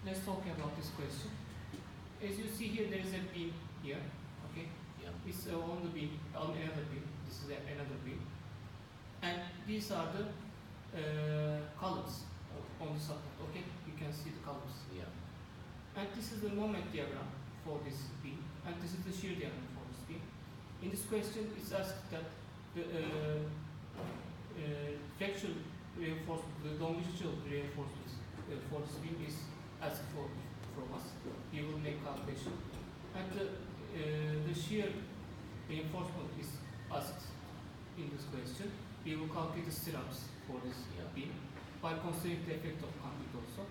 let's talk about this question. As you see here, there is a beam here. Okay. Yeah. It's on the beam, on another beam. This is another beam, and these are the columns on the support. Okay, you can see the columns. Yeah. And this is the moment diagram for this beam, and this is the shear diagram for this beam. In this question, it's asked that the flexural reinforcement, the longitudinal reinforcement for this beam is asked from us. We will make calculation, and the shear reinforcement is asked in this question. We will calculate the stirrups for this beam by considering the effect of concrete also.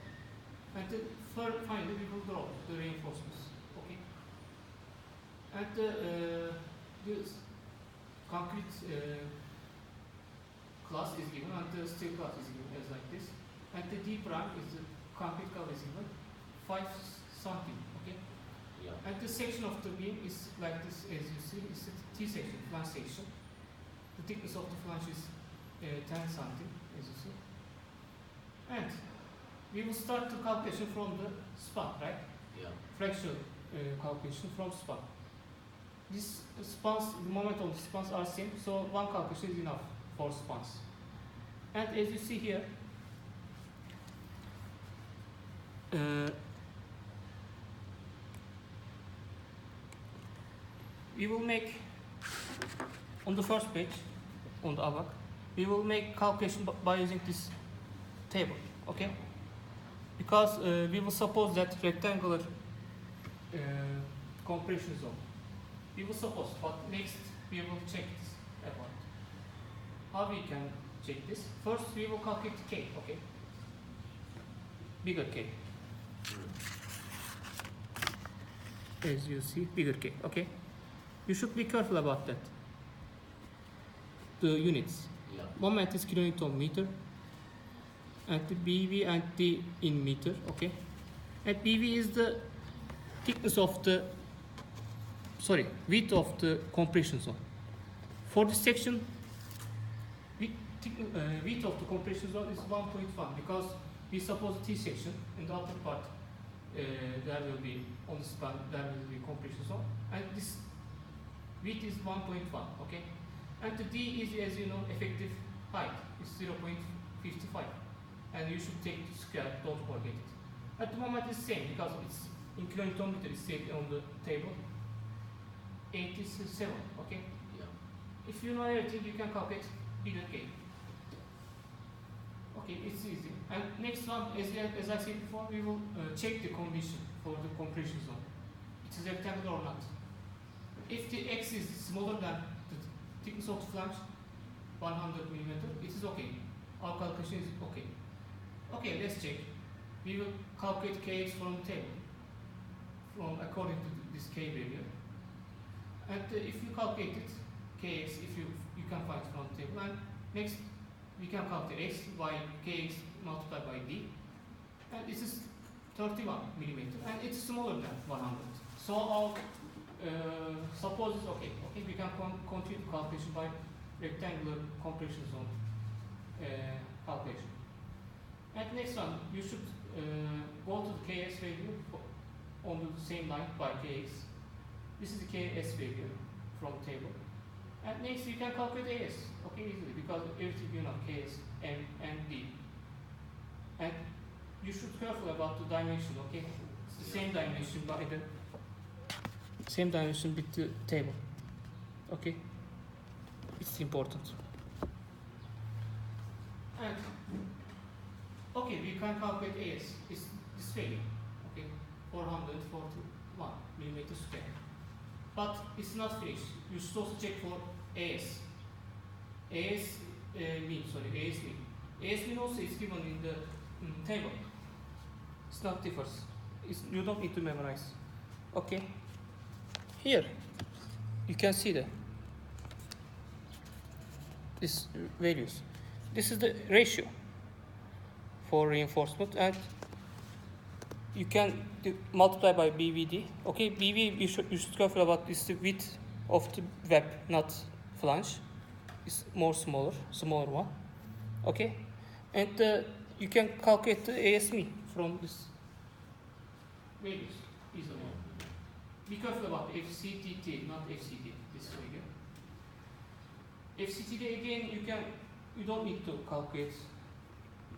And finally, we will draw the reinforcements. Okay. And the concrete class is given, and the steel class is given as like this. And the D prime is the concrete class is given 5 something. Okay. Yeah. And the section of the beam is like this, as you see, it's a T section, flange section. The thickness of the flange is 10 something, as you see. And we will start the calculation from the span, right? Yeah. Fractional calculation from span. These spans, the moment of the spans are same, so one calculation is enough for spans. And as you see here, we will make on the first page, on the ABAC, we will make calculation by using this table, okay? Because we will suppose that rectangular compression zone. We will suppose, but next we will check this about. How we can check this? First we will calculate K, okay? Bigger K. As you see, bigger K, okay? You should be careful about that. The units. Yeah. Moment is kilonewton meter. And the BV and the in meter, okay? And BV is the thickness of the, width of the compression zone. For this section, width of the compression zone is 1.1 because we suppose T section in the upper part there will be on the span, there will be compression zone, and this width is 1.1, okay? And the D is, as you know, effective height is 0.55. And you should take the square, don't forget it. At the moment it's same because it's in kilonewton meter, it's stated on the table. 87, okay? Yeah. If you know everything, you can calculate bigger K. Okay, it's easy. And next one, as I said before, we will check the condition for the compression zone. It is rectangular or not. If the X is smaller than the thickness of the flange, 100 millimeter, it is okay. Our calculation is okay. Okay, let's check. We will calculate Kx from the table, from according to this K value. And if you calculate it, Kx, if you can find it from the table. And next, we can calculate X by Kx multiplied by D. And this is 31 millimeter, and it's smaller than 100. So our suppose it's okay. Okay, we can continue the calculation by rectangular compression zone calculation. And next one, you should go to the Ks value on the same line by Kx. This is the Ks value from the table. And next you can calculate As, okay, easily, because everything you know, Ks, M, and D. And you should be careful about the dimension, okay? It's the same dimension by the same dimension with the table, okay? It's important. And okay, we can calculate As. It's this value, okay, 441 millimeter square. But it's not finished. You should also check for As. As mean. As mean also is given in the table. It's not differs. You don't need to memorize. Okay. Here, you can see these values. This is the ratio for reinforcement, and you can multiply by BVD. Okay, BV you should careful about this, the width of the web, not flange. It's smaller one. Okay, and you can calculate the ASME from this values easily. Be careful about FCTT, not FCD, this figure. FCTD again, you don't need to calculate.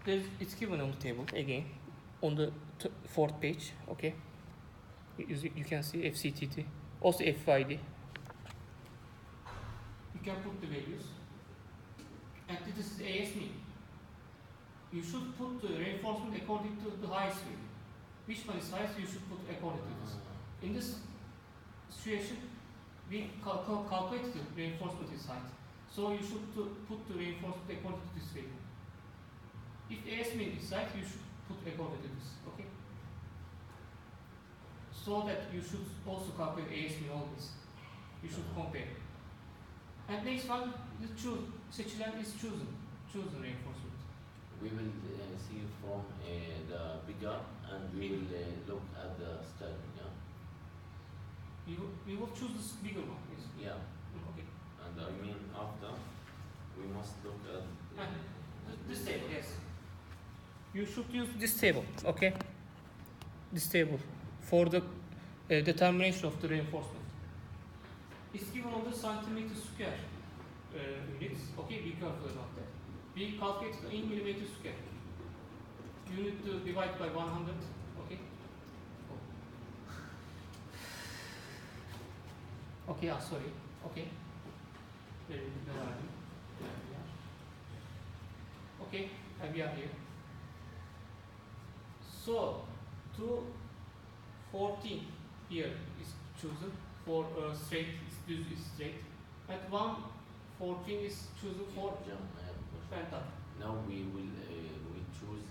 It's given on the table again, on the fourth page, okay? You can see FCTT, also FID. You can put the values. And this is AS mean. You should put the reinforcement according to the highest value. Which one is highest, you should put according to this. In this situation, we calculate the reinforcement is height. So you should put the reinforcement according to this value. If AS mean is height, you should put according to this, okay? So that you should also calculate AS mean always. You should compare. And next one, the seçilen is chosen reinforcement. We will see from the bigger and we will look at the starting, yeah? We will choose this bigger one, yes? Yeah. Okay. And I mean after, we must look at this table, yes. You should use this table, okay? This table for the determination of the reinforcement. It's given on the centimeter square units, okay? Be careful about that. We calculate in millimeter square. You need to divide by 100, okay? Okay, sorry, okay. Where are you? Okay, and we are here. So, 214 here is chosen for straight, is straight. And 114 is chosen for phantom. Now we will we choose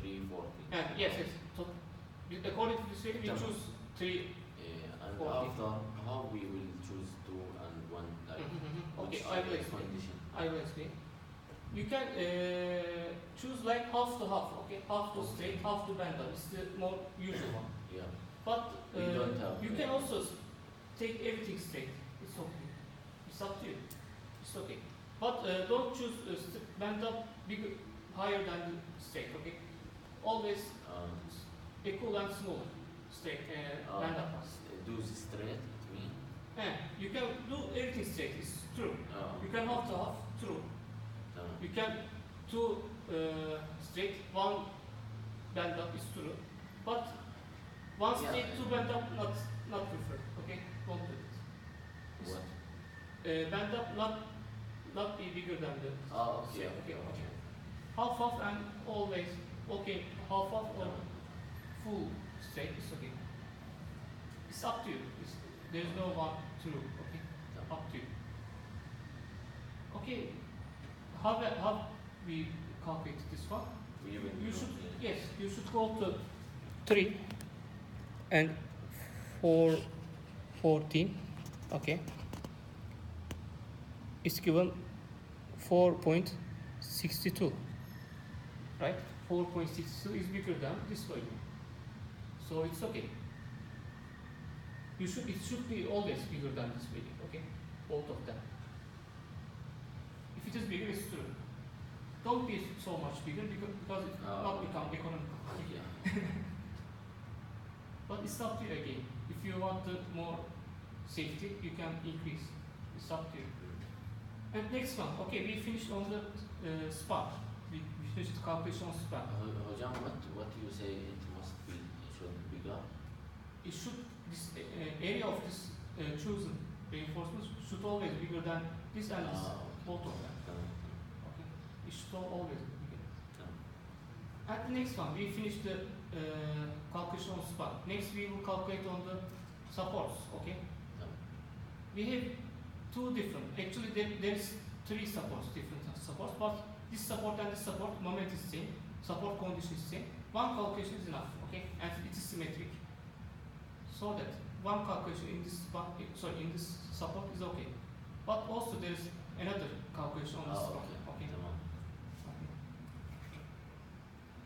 340. Yes. So, according to this way, we choose 3. And 40. after how we will choose 2 and 1 like Okay, which I will explain. condition? I will explain. You can choose like half to half, okay? Half to straight, half to bend down. It's the more usual one. Yeah. But We don't have you can also take everything straight. It's okay. It's up to you. It's okay. But don't choose bend up bigger, higher than the straight, okay? Always equal and smaller straight bend up ones. Do straight, it mean? You can do everything straight. It's true. You can half to half, true. You can two straight, one bend up is true, but one straight, two bend up not preferred. Okay, don't do it. What? Bend up not be bigger than the. Okay. Okay. Half and always okay. Half or full straight is okay. It's up to you. There is no one true. Okay, up to you. Okay. How we calculate this one? You should go to 3 and 14. Okay. It's given 4.62. Right? 4.62 is bigger than this value. So it's okay. It should be always bigger than this value. Okay? Both of them. If it is bigger, it's true. Don't be so much bigger because it will not become economical. Yeah. But it's up to you again. If you want more safety, you can increase. It's up to you. And next one, okay, we finished on the span. We finished the calculation on span. Hocam, what you say it must be, it should be bigger? It should, this area of this chosen reinforcement should always be bigger than this and this, both of them. Okay, it should always be bigger. At the next one, we finished the calculation on span. Next, we will calculate on the supports. Okay, we have two different. Actually, there is 3 supports, different supports, but this support and this support moment is same, support condition is same. One calculation is enough, okay, and it is symmetric. So that one calculation in this support is okay. But also there is another calculation on this support. Okay.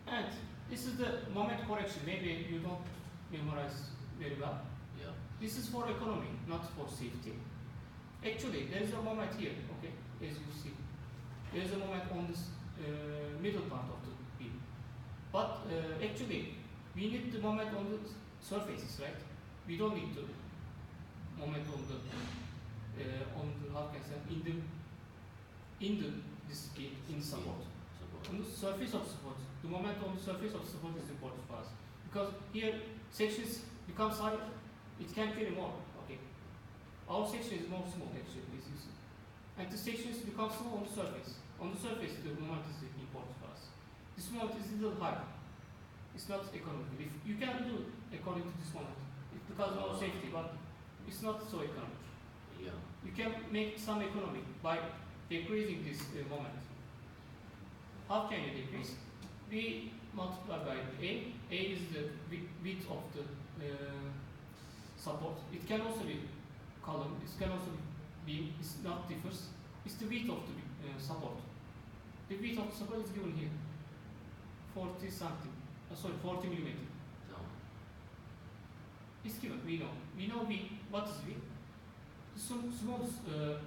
And this is the moment correction. Maybe you don't memorize very well. Yeah. This is for economy, not for safety. Actually, there is a moment here, okay, as you see. There is a moment on this middle part of the beam. But actually, we need the moment on the surfaces, right? We don't need to moment on the how can I say this case in support. On the surface of support, the moment on the surface of support is important for us because here sections becomes higher, it can carry more. Okay, our section is more small actually, as you see, and the sections become small on the surface. On the surface, the moment is important for us. This moment is a little higher. It's not economical. If you can do according to this moment, it's because of safety, but it's not so economic. Yeah. You can make some economy by decreasing this moment. How can you decrease? We multiply by A. A is the width of the support. It can also be column. It can also be beam. It's not differs. It's the width of the support. The width of the support is given here. 40 something. 40 millimeter. No. It's given. We know. We know V. What is V? The smallest.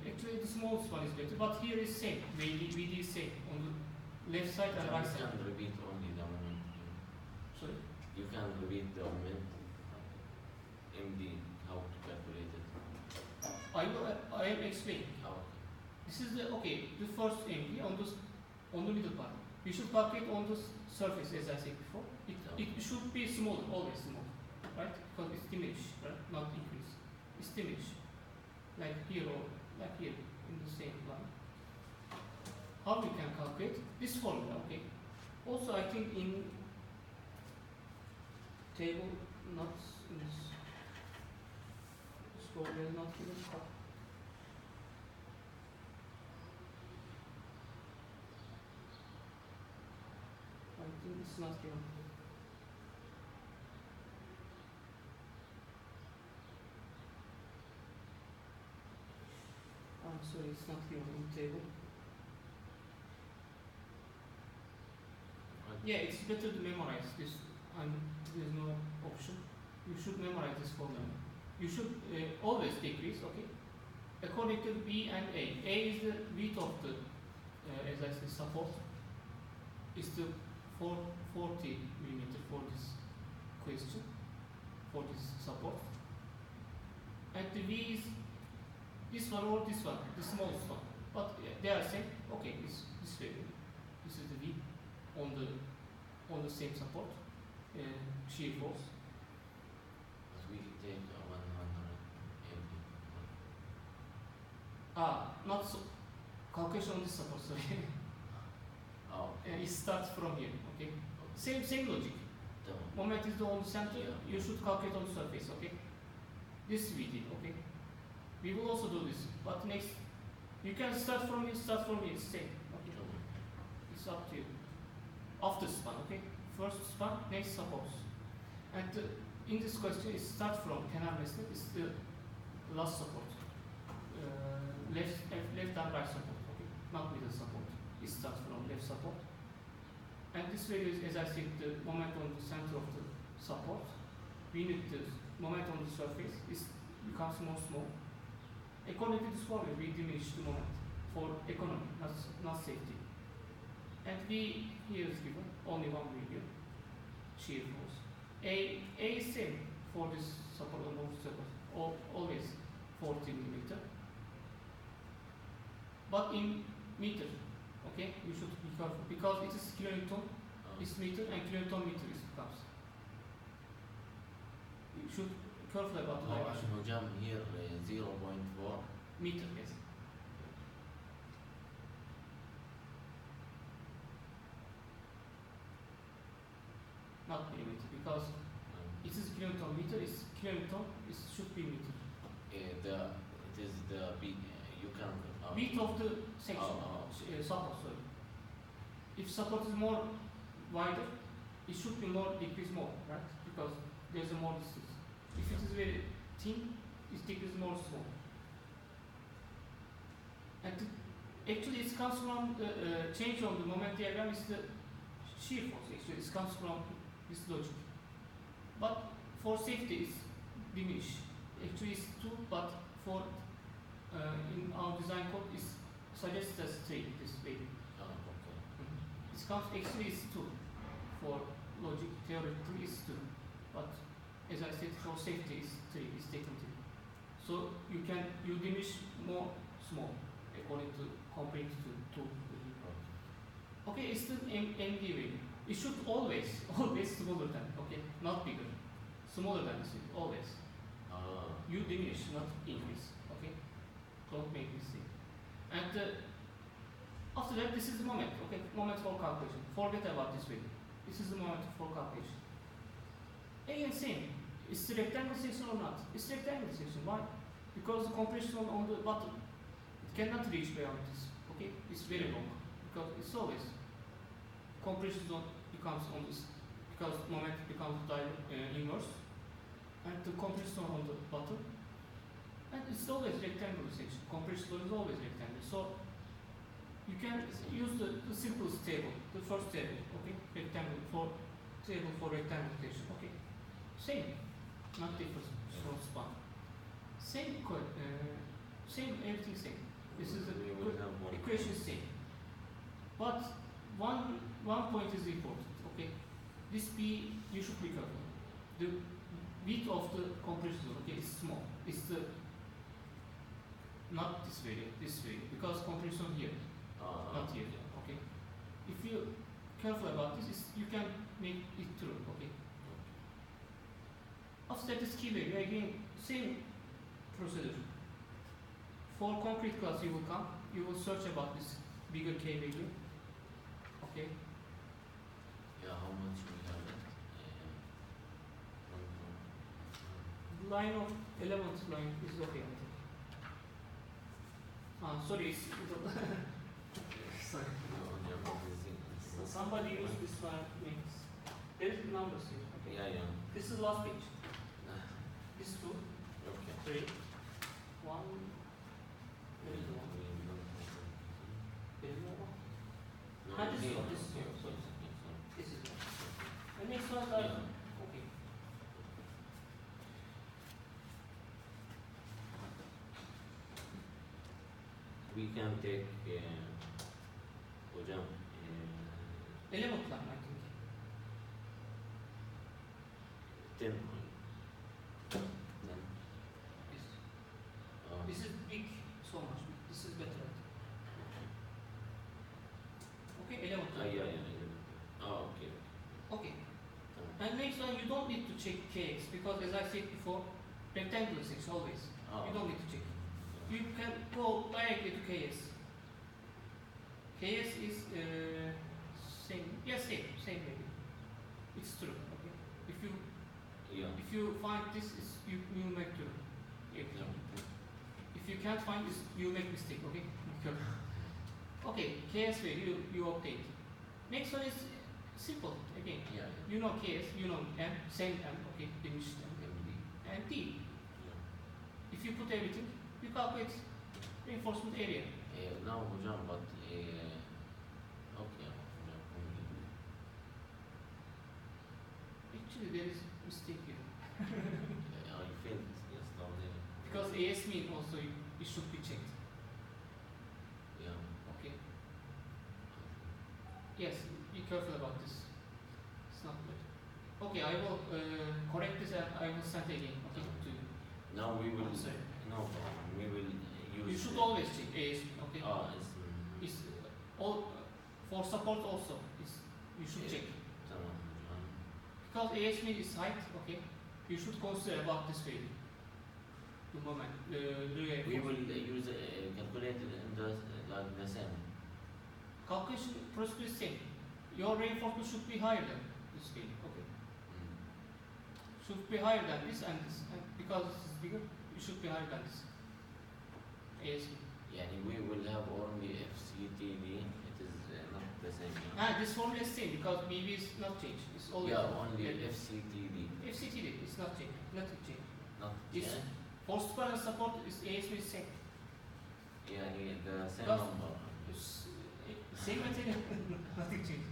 Actually, the smallest one is better. But here is same. VD is same on the left side and right side. You can repeat only the moment. Sorry. You can repeat the moment. MD, how to calculate it. I am explaining. How? This is the the first MD on the middle part. You should calculate on the surface as I said before. It should be small, always small, right? Because it's diminished, right? Not increase. It's diminished, like here or like here in the same line. How we can calculate this formula? Okay. Also, I think in table not in this formula not given. I think it's not given. I'm sorry, it's not given in table. Yeah, it's better to memorize this. There's no option. You should memorize this formula. You should always decrease, okay? According to B and A. A is the width of the, as I said, support. It's the 40 millimeter for this question, for this support. And the V is this one or this one, the smallest one. But they are same. Okay, this value. This is the V on the same support, shear force. But we take 180. Not so. Calculation on this support, sorry. Oh. It starts from here, okay? Same logic. The Moment is the on the center, Yeah. you should calculate on the surface, okay? This we did, okay? We will also do this, but next, you can start from here, it's same, okay? It's up to you. After span, okay? First span, next support. And in this question, it starts from canal method, it's the last support. Left and right support, okay? Not middle support. It starts from left support. And this value is, as I said, the moment on the center of the support. We need the moment on the surface becomes more small. According to this formula, we diminish the moment for economy, not safety. And B here is given only one value, shear force. A is same for this support on both support, always 40 millimeter. But in meter, okay, you should be careful because it is kilonewton, it's meter, and kilonewton meter is becomes. You should be careful about the dimension. Hocam here 0.4 Meter, yes. Not millimeter because it is kilonewton meter, it should be meter. it is the big you can Width of the section, support, sorry. If support is more wider, it should be more, decrease more, right? Because there's a more distance. If it is very thin, it decreases more small. And actually it comes from the change on the moment diagram is the shear force, actually it comes from this logic. But for safety it's diminished. Actually it's 2, but for in our design code is suggested as 3, this value. It comes actually is 2. For logic theoretically is 2. But as I said, for safety is 3, is taken 3. So you diminish more small according to compared to 2. Okay, it's the MD value. It should always smaller than, okay, not bigger, smaller than this, always. You diminish, not increase. Okay, don't make mistake. And after that, this is the moment. Okay, moment for calculation. Forget about this value. This is the moment for calculation. Again, same. Is the rectangle section or not? It's rectangle section. Why? Because the compression on the bottom, it cannot reach beyond this. Okay, it's very long because it's always compression zone becomes on this because moment becomes inverse, and the compression zone on the bottom, and it's always rectangular section. Compression zone is always rectangle. So you can use the simplest table, the first table. Okay, rectangle for table for rectangle section. Okay, same, not different. Short span. Same, same, everything same. This is the equation same. But one point is important. Okay, this B you should be careful. The width of the compression zone, okay, is small. It's the not this way, because compression here, not here. Okay, if you careful about this, you can make it true. Okay. After that, this key value again, same procedure. For concrete class, you will search about this bigger K value. Okay. Yeah, how much we have it? The line of 11th line is okay, I think. Sorry, it's sorry. Somebody used this one. There is numbers here. Okay. Yeah. This is last page. This is 2, Okay. 3, 1. There is 1. There is no 1. And this is 1. This is 1. Sorry. This is 1. And next one, okay. We can take hocam 11th line, I think. 10 This is big, so much big. This is better. Okay, 11th line. yeah. Okay. Okay. And next one, you don't need to check KX because, as I said before, rectangular section always. You don't need to check. You can go directly to KS. KS is same. Yeah, same maybe. It's true. Okay. If you find this, you will make true. If you can't find this, you make mistake. Okay. Okay. KS value you obtain. Next one is simple again. Yeah. You know KS, you know M, same M. Okay. Diminished M. And D. If you put everything, you calculate reinforcement area. Now hocam, but okay. Actually, there is mistake here. I felt yes now there. Because AS mean also it should be checked. Yeah. Okay. Yes, be careful about this. It's not good. Okay, I will correct this and I will send again. Okay, to you. Now we will. Sorry. No, we will use. You should always check AS. Okay. It's It's all for support also. You should check. tamam. Because AS mean is height. Okay. You should consider about this value. The moment. We will use calculated in the like the same. Calculation procedure is same. Your reinforcement should be higher than this value. Okay. Should be higher than this and this. And because this is bigger, it should be higher than this. ASB. Yani we will have only FCTD. It is not the same. This formula is same because BB is not changed. It's always only FCTD. FCTD is not changed. Nothing changed. Not It's force bar and support is ASB is same. Yani the same Because number. Same material. Nothing changed.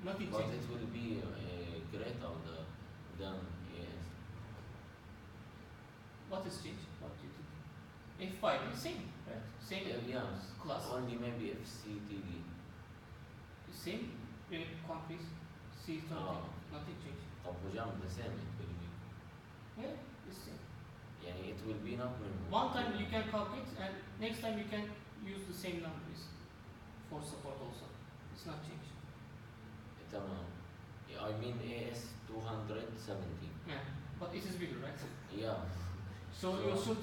Nothing But changed. it will be greater than What is changed? What do you think? F5 is same, right? Same class. only maybe FCTD. Same concrete. See, it's Ah. nothing changed. طب hocam the same it will be. Yeah, it's same. يعني it will be not minimum. One time you can calculate and next time you can use the same numbers for support also. It's not changed. تمام. I mean AS 270. Yeah, but it is bigger, right? Yeah. So you should.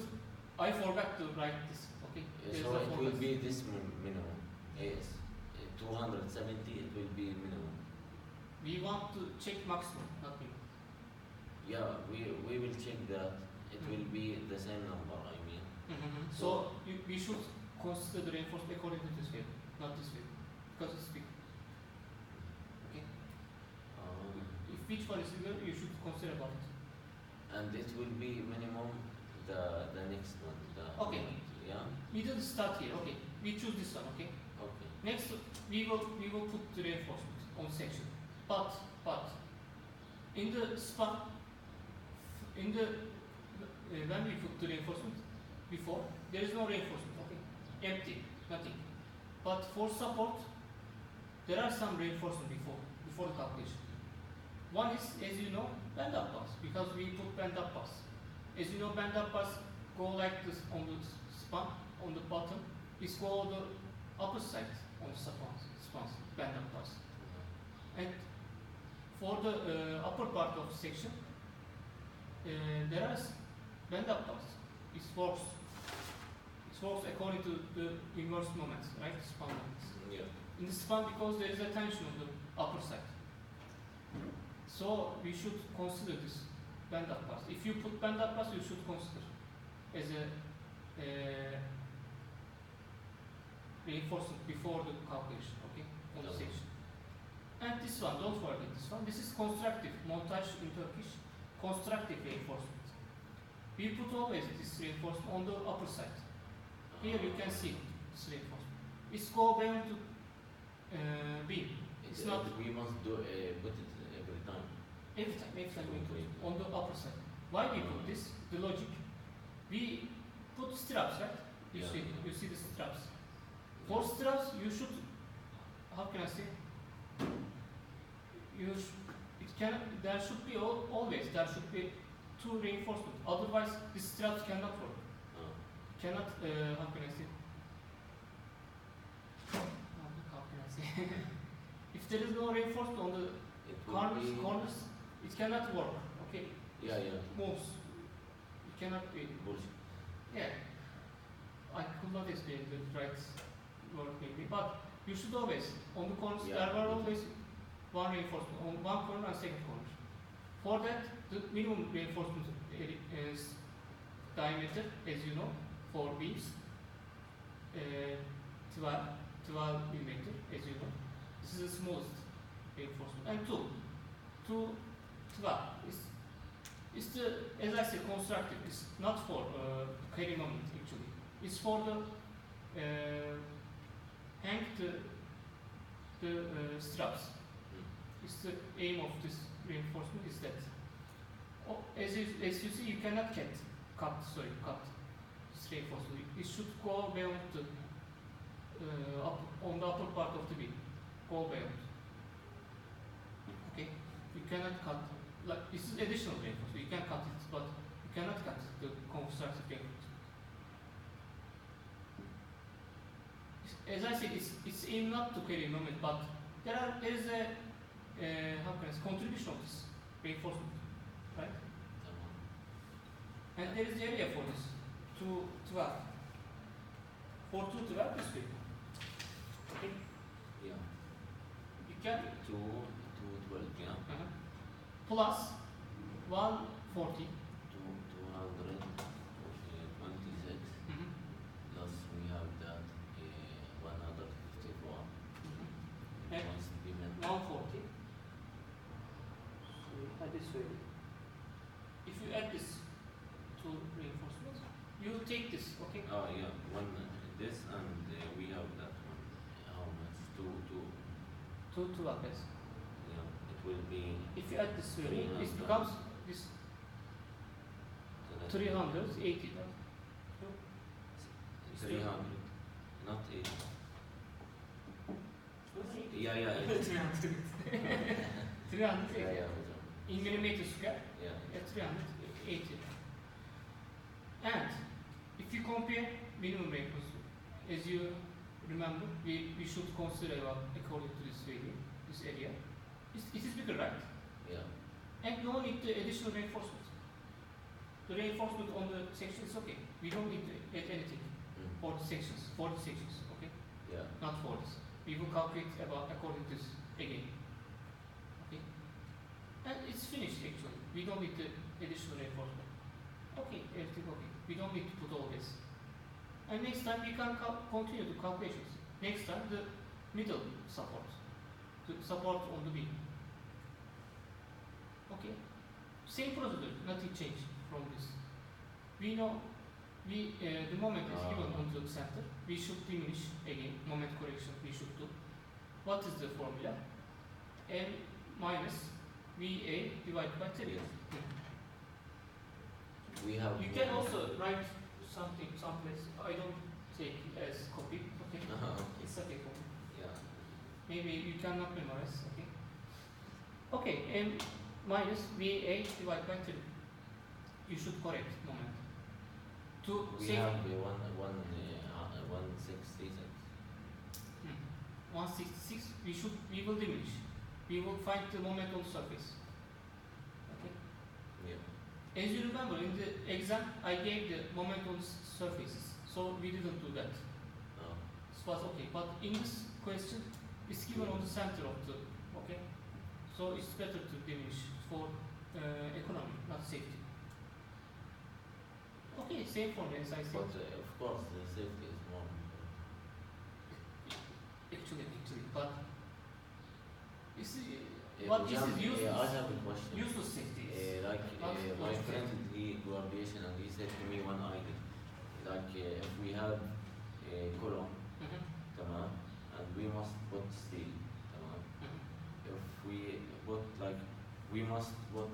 I forgot to write this. Okay. There's So a it will focus. be this minimum. AS 270 it will be minimum. We want to check maximum, not minimum. Yeah, we will check that. It will be the same number. I mean. So we should consider the reinforcement according to this way, not this way, because it's big. Okay. If which one is bigger, you should consider about it. And it will be minimum the next one. Okay. Yeah. We didn't start here. Okay. We choose this one. Okay. Okay. Next, we will put the reinforcement on section, but in the spot, in the when we put the reinforcement before, there is no reinforcement. Okay. Empty, nothing. But for support, there are some reinforcement before the calculation. One is, as you know, band up bars, because we put band up bars. As you know, band up bars go like this on the span, on the bottom. It's go on the upper side on the spans, band up bars. And for the upper part of the section, there are band up bars. It works according to the inverse moments, right? Span moments. Yeah. In the span, because there is a tension on the upper side. So we should consider this band up bars. If you put band up bars, you should consider as a reinforcement before the calculation, okay, on the section. And this one, don't forget this one. This is constructive, montage in Turkish, constructive reinforcement. We put always this reinforcement on the upper side. Here you can see this reinforcement. It's go beyond to beam. It's not We must do put it every time. every time we put it on the upper side. Why we put this? The logic. We put straps, right? You see the straps. For straps, you should, how can I say? There should be always, there should be two reinforcements. Otherwise, the straps cannot work. Cannot, how can I say? How can I say? If there is no reinforcement on the corners, it cannot work. Okay? Yeah. Moves. It cannot be. Bullshit. Yeah. I could not explain the right word maybe, but you should always, on the corners, there were always one reinforcement on one corner and second corner. For that, the minimum reinforcement is diameter, as you know, for beams, 12 millimeter, as you know. This is the smallest reinforcement. And 12 is the, as I said, constructive. It's not for carry moment actually. It's for the hang the straps. It's the aim of this reinforcement is that. As you see, you cannot cut this reinforcement. It should go beyond the on the upper part of the beam. Go beyond. Okay, you cannot cut. Like this is additional reinforcement. You can cut it, but you cannot cut the constructive reinforcement. As I said, it's aimed not to carry moment, but there is a how can I say, contribution of this reinforcement, right? And there is the area for this 212. For 212 this way. Okay. Yeah. You can 212. Yeah. Plus 140. 226. Plus we have that 154. And Must be met. 140. So add this way. If you add this to reinforcements, you take this, okay? Oh yeah, this and we have that one. How much? 2 yes. Yeah, it will be. If you add this way, it 300. becomes this So that's 380. 300, not 80. Yeah. 300. 380 Yeah, hocam. in millimeter square. Yeah. 380. And if you compare minimum reinforcement, as you remember, we should consider about according to this value, this area. It is bigger, right? Yeah. And we don't need the additional reinforcement. The reinforcement on the section is okay. We don't need to add anything for the sections, okay? Yeah. Not for this. We will calculate about according to this again. Okay? And it's finished actually. We don't need the additional reinforcement. Okay, everything okay. We don't need to put all this. And next time we can continue the calculations. Next time the middle support. The support on the beam. Okay? Same procedure, nothing changed from this. We know the moment is given on the center. We should diminish again, moment correction we should do. What is the formula? M minus VA divided by 3. Yes. We have. You can also write something someplace. I don't take it as copy. Okay. Okay. It's okay for me. Yeah. Maybe you cannot memorize. Okay. Okay. M minus VA divided by 3. You should correct moment. To We save have 166. 166. We will diminish. We will find the moment on the surface. Okay. Yeah. As you remember, in the exam, I gave the moment on surfaces, so we didn't do that. Oh. This was okay, but in this question, it's given on the center of the, okay? So it's better to diminish for economy, not safety. Okay, same for me, as I said. But of course, the safety is more important. Actually, but you see, Yeah, what we this have- is useless. I have a question. Useless safety. My friend did graduation and he said to me one idea. If we have a column, Mhm, tamam, and we must put steel, tamam. mhm. If we put we must put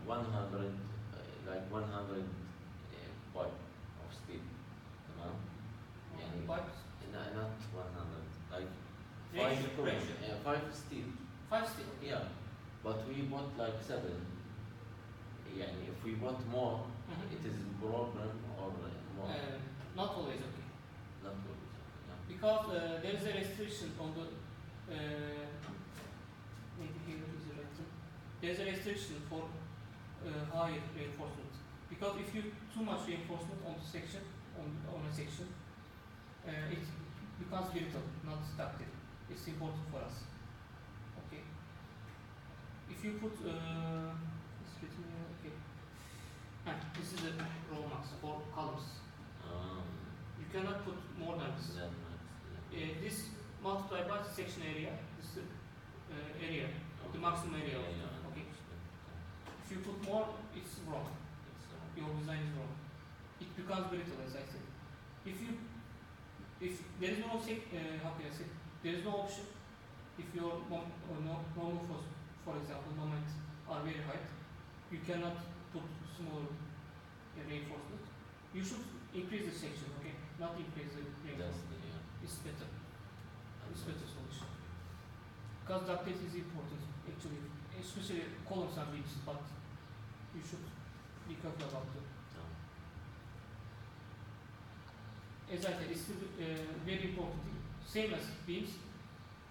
100, 100 pipe of steel, tamam. Yani, But not 100, Ratio, 5 column, ratio. 5 steel. 5 still. Yeah, but we bought 7. Yeah, if we bought more, Mhm. it is problem or more. Not always okay. Not always. Yeah. Because there is a restriction on the maybe here is written. There is a restriction for high reinforcement. Because if you too much reinforcement on the section on a section, it becomes brittle, not ductile. It's important for us. Okay. If you put it's written here, okay. This is a row max for columns. You cannot put more than this. That much, yeah. This multiplied by the section area, this area, the maximum area. Yeah, yeah. Okay. If you put more, it's wrong. It's, Your design is wrong. It becomes brittle, as I said. If there is no how can I say? There is no option. If your normal force, for example, moment are very high, you cannot put small reinforcement. You should increase the section, okay? Not increase the reinforcement. It's better. It's better solution. Because ductility is important, actually, especially columns and beams, but you should be careful about it. As I said, it's very important thing. Same as beams,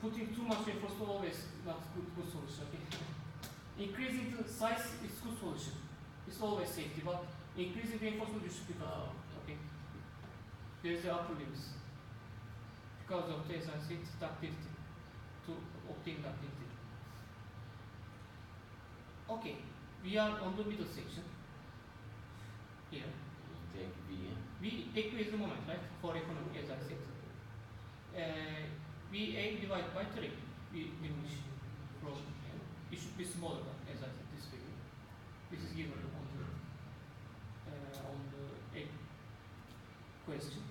putting too much reinforcement always not good solution. Okay? Increasing the size is good solution. It's always safety, but increasing reinforcement you should be careful. Okay. There is the upper limits because of the, as I said, ductility to obtain ductility. Okay, we are on the middle section here. Take B. We equate the moment, right? For economy, as I said. VA divided by 3. We diminish from it should be smaller, as I said this figure. This is given on the question.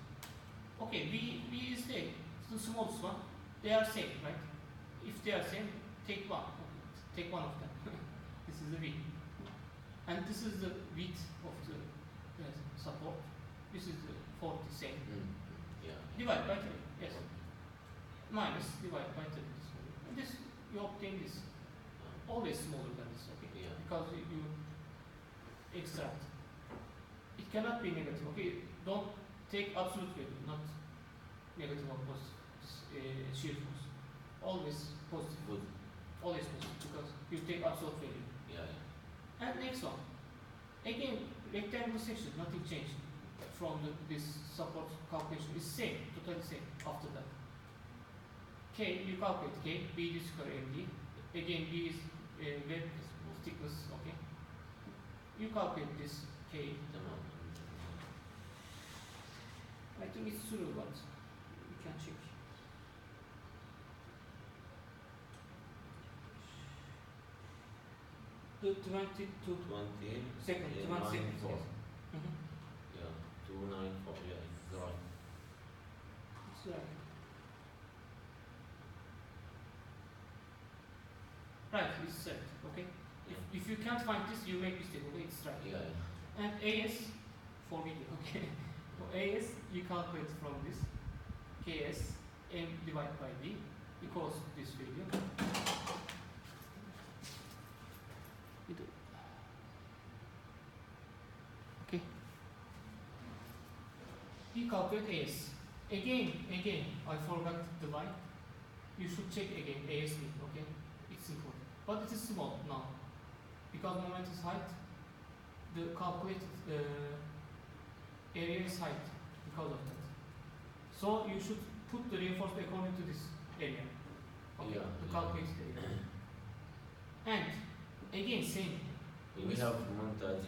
Okay, V is the smallest one. They are same, right? If they are same, take one. Take one of them. This is the V. And this is the width of the support. This is the 40 same. Yeah. Divide by 3, yes. Minus divide by 3. And this, you obtain this. always smaller than this, okay? Yeah. Because you extract. It cannot be negative, okay? Don't take absolute value, not negative or positive shear force. Always positive. Good. Always positive because you take absolute value. Yeah, yeah. And next one. Again, rectangular section, nothing changed from this support calculation. It's same, totally same after that. K, you calculate K, B is square MD. Again, B is web thickness, okay? You calculate this K. Tamam. I think it's true, but you can check. The 22 20. second, 20 seconds. 94. Yes. Yeah, 294. Yeah, it's right. It's right. Right, it's set, okay? If you can't find this, you make mistake, okay? It's right. Yeah, yeah. And AS for video, okay? For AS, you calculate from this. KS, M divided by B equals this value. Okay. You calculate AS. Again, I forgot the line. You should check again AS, okay? It's important. But it is small now. Because moment is height, the calculated area is height because of that. So you should put the reinforcement according to this area. Okay, Yeah, the yeah. calculated area. And again, same. We have montage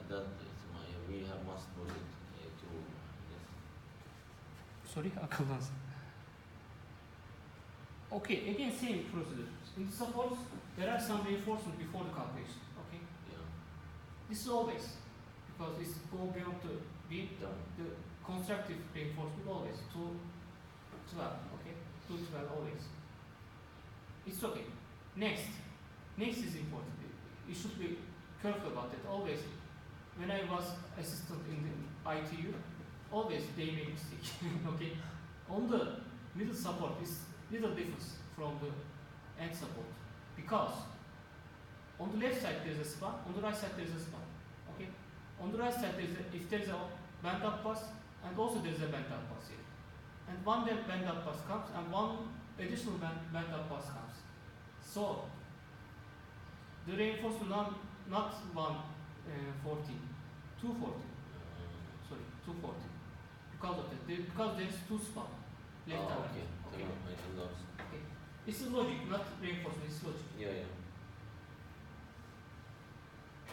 that is my, we have must put it to yes. Sorry, akıllanız. Okay, again, same procedure. In the supports, there are some reinforcement before the calculation. Okay, Yeah. this is always because it's go beyond the beam. Done. The constructive reinforcement always 212, okay? 212 always. It's okay. Next is important. You should be careful about it. Always, when I was assistant in the ITU, always they make mistake, okay? On the middle support is little difference from the end support because on the left side there is a span, on the right side there is a span, okay? On the right side if there is a band up pass, and also there is a band up pass here. And one band up pass comes, and one additional band up pass comes. So, the reinforcement not 140, 240, sorry, 240. Because of that, because there is two span, left and right. Okay. Okay. Tamam, I can lost. Okay. It's logic, not reinforcement, it's logic. Yeah, yeah.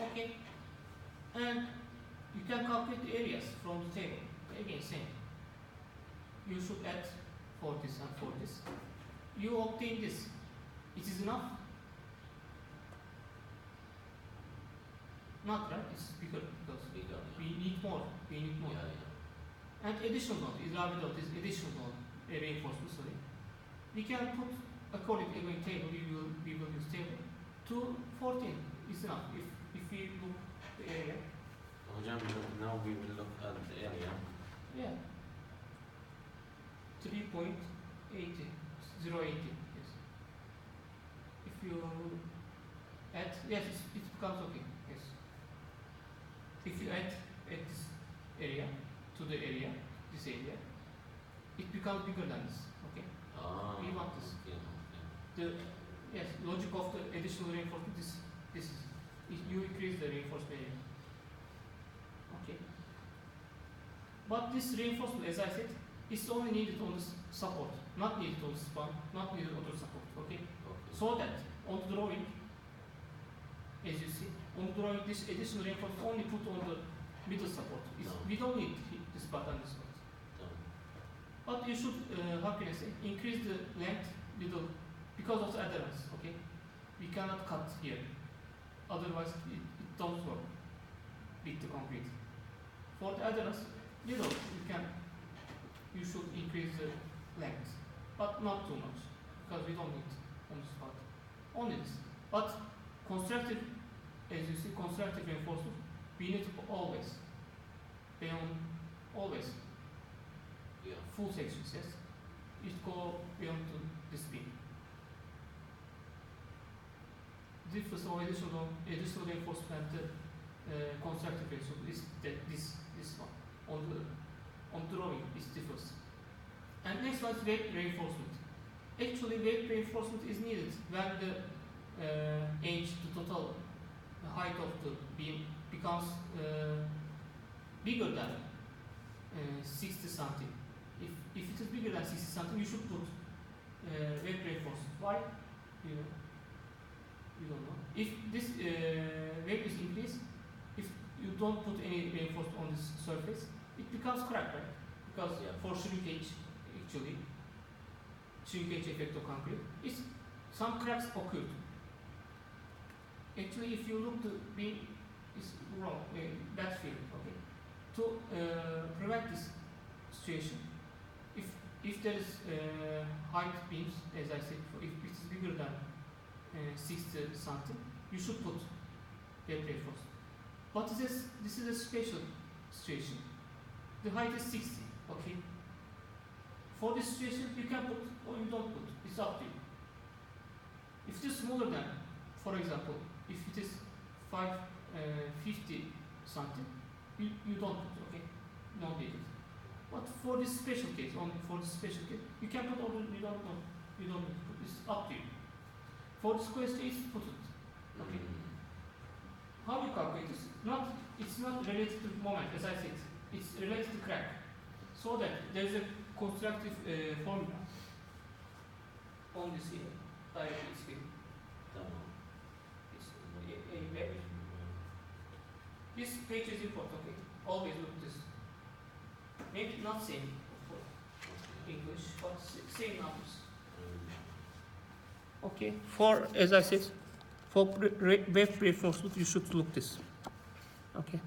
Okay. And you can calculate the areas from the table. Again, same. You should add for this and for this. You obtain this. It is enough? Not right, it's bigger because Bigger, we need more. We need more. yeah, yeah. And additional note is additional reinforcement, sorry. We can put according to the table, we will use table. 214 is enough if we look the area. Hocam, now we will look at the area. Yeah. 3.80, 080, yes. If you add, yes, it becomes okay, yes. If you add this area to the area, this area, it becomes bigger than this, okay? Ah, We want this. okay, okay. The, yes, logic of the additional reinforcement, this is, you increase the reinforcement area. Okay. But this reinforcement, as I said, is only needed on the support, not needed on the span, not needed on the support. Okay. Okay. So that on the drawing, as you see, on the drawing, this additional reinforcement only put on the middle support. No. We don't need this part and this part. Tamam. But you should, how can I say, increase the length little because of the adherence. Okay. We cannot cut here, otherwise it don't work with the concrete. For the adherence, little you should increase the length, but not too much because we don't need on this part. Only this. But constructive, as you see, constructive reinforcement, we need always beyond always Yeah. full sections. Yes, it go beyond to this beam. difference of additional reinforcement and constructive reinforcement is that this one on the drawing is difference. And next one is weight reinforcement. Actually, weight reinforcement is needed when the the total height of the beam becomes bigger than 60 something. If it is bigger than 60 something, you should put weight reinforcement. Why? You don't know. If this weight is increased, if you don't put any reinforcement on this surface, it becomes crack, right? Because for shrinkage, actually, shrinkage effect of concrete, some cracks occurred. Actually, if you look, the beam is wrong, bad field. Okay, to prevent this situation, if there is height beams, as I said before, if it is bigger than 60 something, you should put weight reinforcement. But this is a special situation. The height is 60. Okay. For this situation, you can put or you don't put. It's up to you. If it is smaller than, for example, if it is 50 something, you don't put. Okay, no need. But for this special case, you can put or you don't know. You don't need to put. It's up to you. For this question, it's put it. Okay. How you calculate this? It's not related to moment, as I said. It's related to crack. So that there is a constructive formula on this here. Directly speaking. It's a web. This page is important. Okay. Always look this. Maybe not same for English, but same numbers. Okay. For, as I said, for web reinforcement, you should look this. Okay.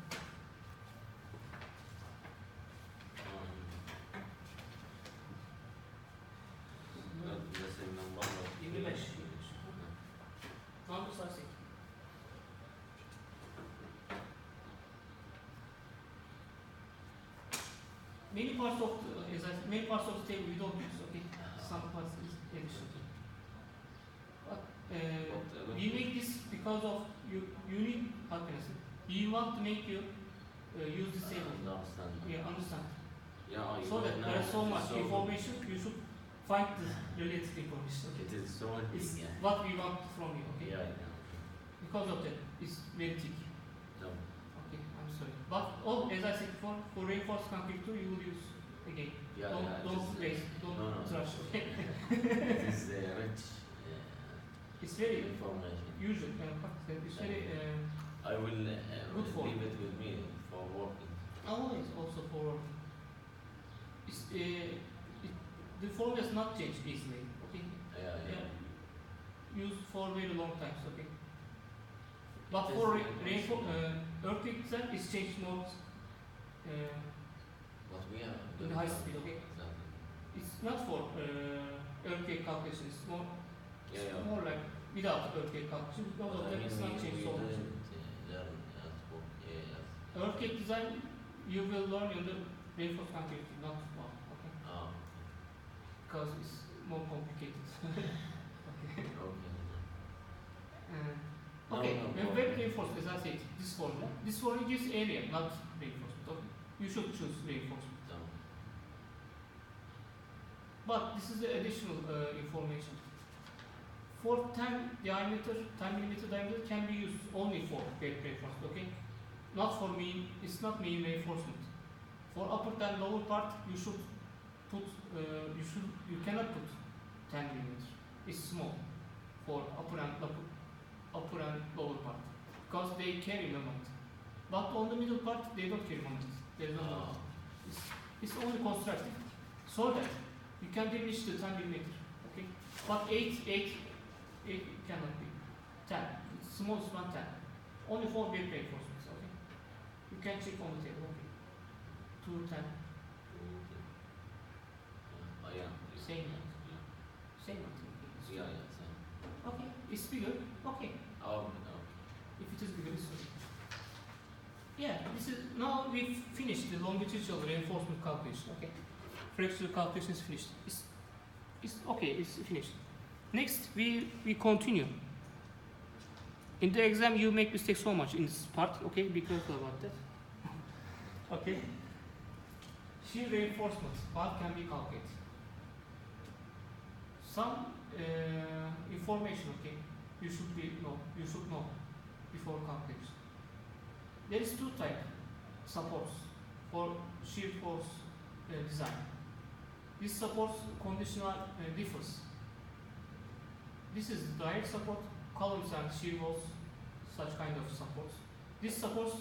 Many parts of the table we don't use. Okay. Some parts is additional. But we make this because of you need happiness. You want to make you use this table. Understand. Yeah, understand. Yeah, so that there is so much information, you should find the related information. It is so much. It's what we want from you. Okay. Yeah. Because of that, it's very thick. No. Okay, I'm sorry. But as I said before, for reinforced concrete too, you will use again. Yeah, don't waste, don't trash. It is rich. It's very information. Usual. It's very. I will good for leave it with me for working. Always also for working. The formula is not changed easily. Okay. Yeah. Used for very long times. Okay. But for earthquake design, it's changed more. What we are in high speed. Okay. Exactly. It's not for earthquake calculation. It's more. More like without earthquake calculation. Because of that, it's not changed so much. Earthquake design, you will learn in the reinforced concrete, not one. Okay. Because it's more complicated. Okay. Okay. When web reinforced, as I said, this formula gives area, not reinforcement. Okay. You should choose reinforcement. But this is the additional information. For 10 mm diameter can be used only for web reinforcement. Okay. Not for mean. It's not mean reinforcement. For upper and lower part, you should put. You cannot put 10 mm. It's small for upper and lower part because they carry moment. But on the middle part, they don't carry moment. There is no moment. It's only constructed so that you can diminish the 10 mm. Okay. But 8 cannot be 10. It's smallest one 10. Only for web reinforcements. Okay. You can check on the table. Okay. 2 10. Same. Same. Yeah. Okay. It's bigger. Okay. No. If it is bigger, it's okay. Yeah. This is now we've finished the longitudinal reinforcement calculation. Okay. Fracture calculation is finished. It's okay. It's finished. Next, we continue. In the exam, you make mistake so much in this part. Okay, be careful about that. Okay. Shear reinforcement. What can be calculated? Some information. Okay, you should know before calculation. There is two types supports for shear force design. This supports conditional differs. This is direct support, columns and shear walls, such kind of supports. These supports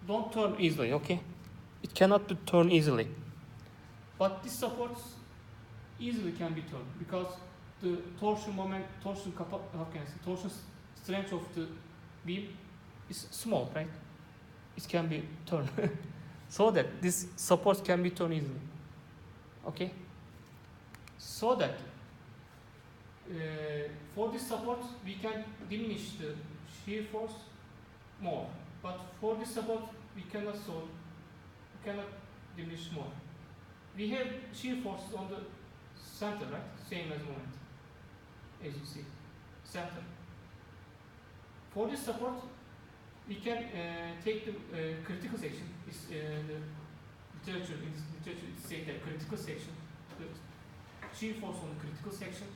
don't turn easily, okay? It cannot be turned easily. But these supports easily can be turned because the torsion moment, torsion strength of the beam is small, right? It can be turned. So that this supports can be turned easily. Okay? So that for this support we can diminish the shear force more, but for this support we cannot diminish more. We have shear force on the center, right? Same as moment, as you see, center. For this support we can take the critical section. It's, the literature it says that critical section, the shear force on the critical section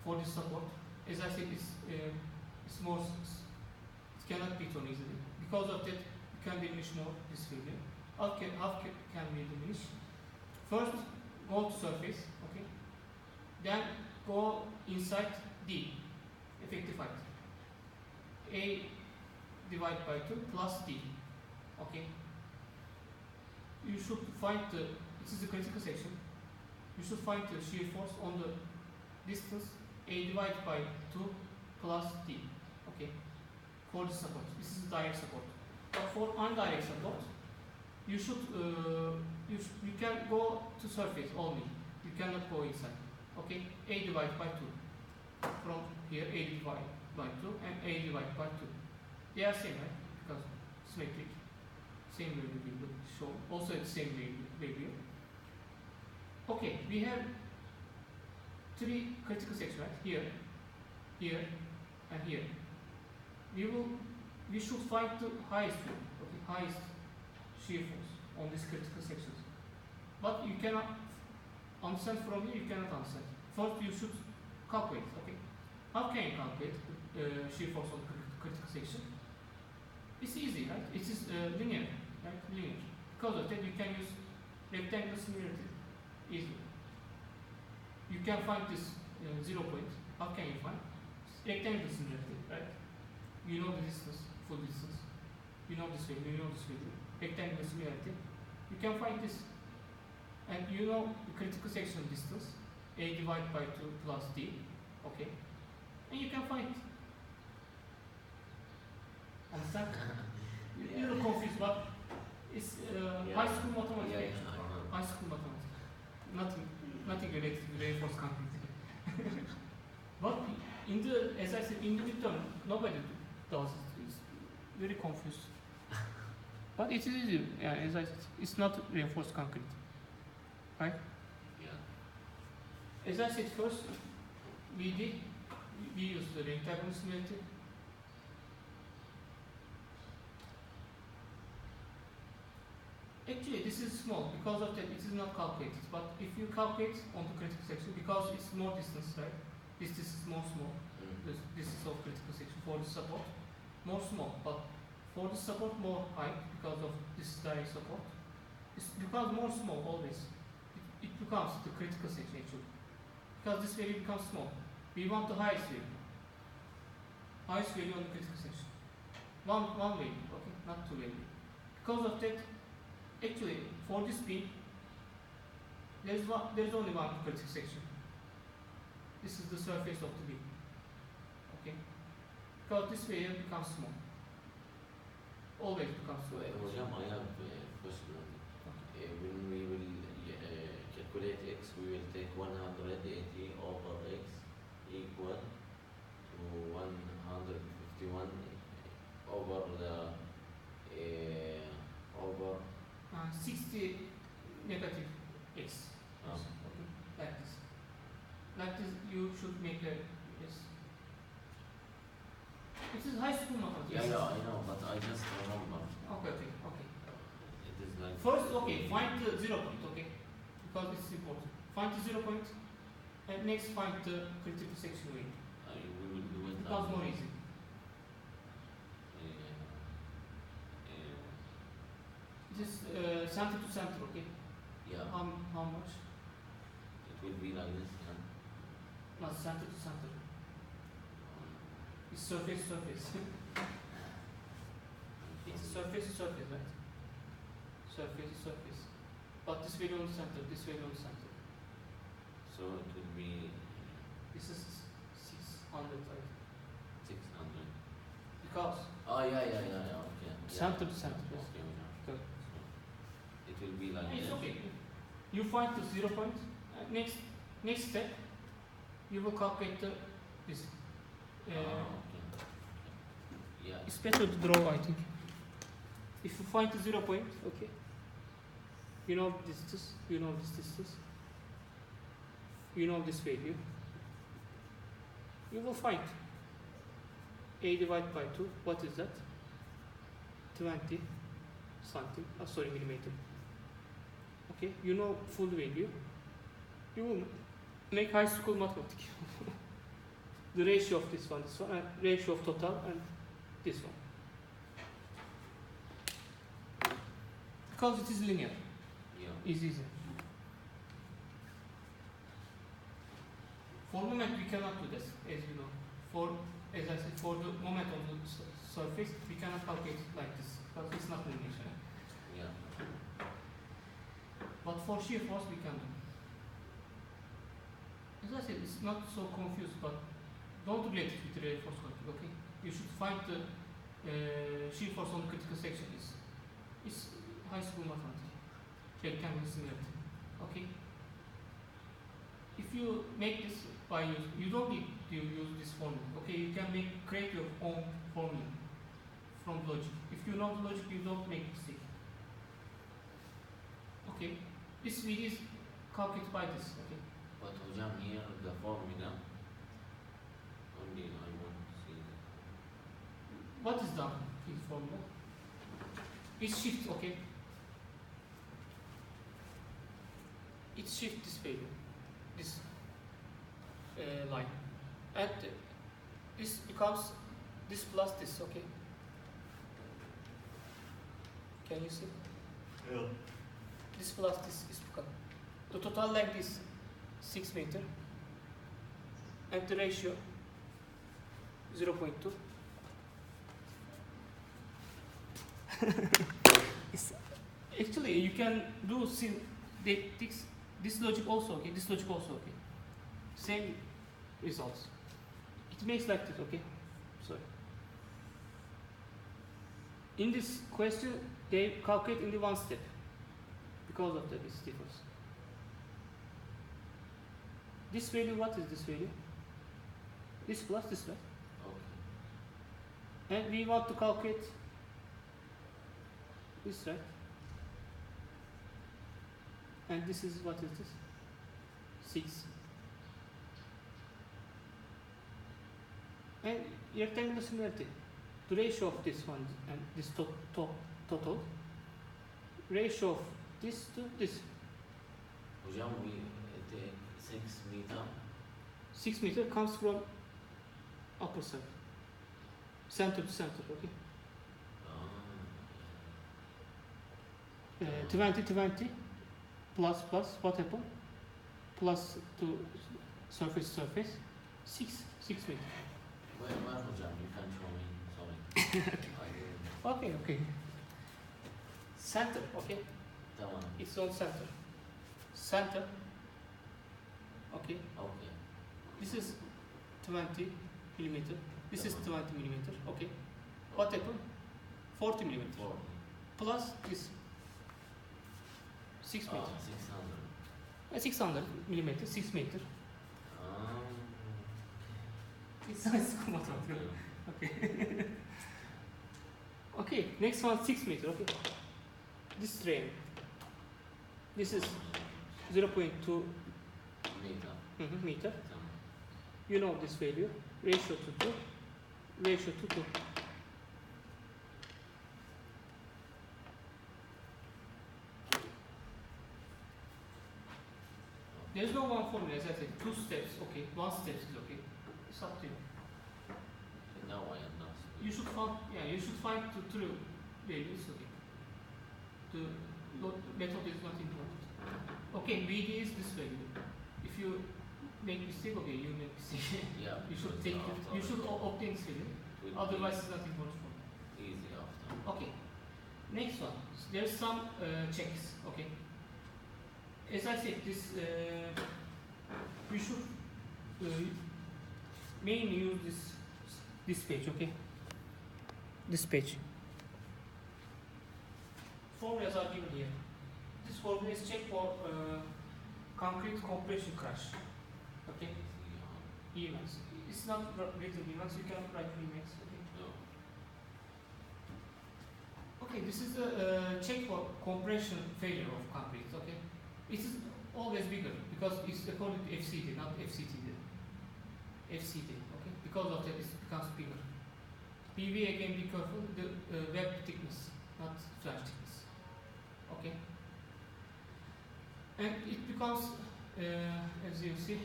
for this support. As I said, it's more, it cannot be turned easily. Because of that, you can diminish more this failure. How can we diminish? First, go to surface, okay? Then go inside D, effective height. A divided by 2 plus D, okay? You should find this is the critical section. You should find the shear force on the distance A divided by 2 plus D, okay? For the support, this is direct support. But for indirect support, you should you can go to surface only. You cannot go inside, okay? A divided by 2. From here, A divided by 2 and A divided by 2. They are same, right? Because symmetric, same value will be shown. Also, it's same value. Okay, we have 3 critical sections, right? Here, here, and here. We should find the highest one, okay? Highest shear force on these critical sections. But you cannot understand from here. You cannot understand. First, you should calculate, okay? How can you calculate shear force on the critical section? It's easy, right? It is linear, right? Linear. Because of that, you can use rectangular similarity easily. You can find this 0 point. How can you find? Rectangular similarity, right? You know the distance, full distance. You know this value, you know this value. Rectangular similarity. You can find this. And you know the critical section distance, A divided by 2 plus D, okay? And you can find it. Understand? You're confused, but it's high school mathematics. High school mathematics. Nothing related to reinforced concrete. But in the, as I said, in the midterm, nobody does it. It's very confused. But it is easy, yeah, as I said, it's not reinforced concrete. Right? Yeah. As I said first, we used the rectangular similarity. Actually, this is small. Because of that, it is not calculated. But if you calculate on the critical section, because it's more distance, right? This is more small. This is of critical section for the support, more small. But for the support, more high because of this direct support. It becomes more small always. It becomes the critical section actually. Because this value becomes small. We want the highest value. Highest value on the critical section. One value, okay, not two value. Because of that, actually, for this beam, there's only one critical section. This is the surface of the beam. Okay? Because this value becomes small. Always becomes small. I have a question. Okay. When we will calculate x, we will take 180 over x equal to 151 over the over 60 negative x. Okay. Like this. Like this, you should make a yes. This is high school mathematics. Yeah, I know, but I just remember. Okay. It is like. First, okay, find the 0 point, okay? Because it's important. Find the 0 point, and next find the critical section weight. We will do it. Becomes more easy. This is center to center, okay? Yeah. How much? It will be like this, yeah. Not center to center. It's surface. It's surface, right? Surface. But this value on center, this value on center. So it will be This is 600, right? 600. Because Oh, yeah, okay. center to center. Yes. Okay, yeah. Good. So it will be like It's this. okay. You find the 0 point. Next step, you will calculate this. Okay. Yeah. It's better to draw, I think. If you find the 0 point, okay. You know this, you know this. You know this value. You will find a divided by 2. What is that? 20 something. Millimeter. Okay. You know full value. You will make high school mathematics. The ratio of this one, and ratio of total, and this one. Because it is linear. Yeah. Is easy. For moment we cannot do this, as you know. As I said, for the moment on the surface, we cannot calculate it like this because it's not linear. Yeah. But for shear force we can do. As I said, it's not so confused, but don't relate it with the reinforced concrete, okay? You should find the shear force on the critical section is high school mathematics. Rectangle similarity. Okay? If you make this by you don't need to use this formula. Okay, you can create your own formula from logic. If you know the logic, you don't make mistake. Okay? This is calculated by this, okay? But Hojam, here the formula only I want to see. What is done in formula? It shifts, okay? It shifts this value, this line, and this becomes this plus this, okay? Can you see? Yeah. This plus this is become. The total length is 6 meter, and the ratio 0.2. Actually, you can do this logic also, okay? This logic also, okay? Same results. It makes like this, okay? Sorry. In this question, they calculate in the one step because of this difference. This value, what is this value? This plus this, right? Okay. And we want to calculate this, right? And this is, what is this? 6. And rectangular similarity. The ratio of this one and this total. Ratio of this to this. Hojam, we take 6 meter. 6 meter comes from upper side. Center to center, okay? 20 plus, what happened? Plus to surface, 6 meter. Where Hojam? You can show me, sorry. Okay. Center, okay? Tamam. It's on center. Center, okay? Okay. This is 20 millimeter. This is 20 millimeter, okay? What happened? 40 millimeter. 40. Plus this 6 meter. 600. 600 millimeter, 6 meter. It's nice. Okay. Okay, next one 6 meter, okay? This train. This is 0.2 Meter. meter. Tamam. You know this value. Ratio to 2. ratio to 2. There's no one formula, as I said, 2 steps, okay, 1 step is okay. It's up to you. Now I understand. You should find the true values, okay. The method is not important. Okay, VD is this value. If you make mistake, okay, you make mistake. Yeah. You should because take it, you should obtain this value. it will Otherwise, it's not important for be easy after. you. Okay. Next one. There's some checks. Okay. As I said, this we should mainly use this page. Okay. This page. Formulas are given here. This formula is checked for concrete compression crash. Okay. Events. It's not written events. You can write events. Okay. No. Okay, this is a check for compression failure of concrete, okay? It is always bigger because it's according to FCD, not FCTD. FCD, okay? Because of that, it becomes bigger. PV, again, be careful, the web thickness, not flash thickness, okay? And it becomes, as you see,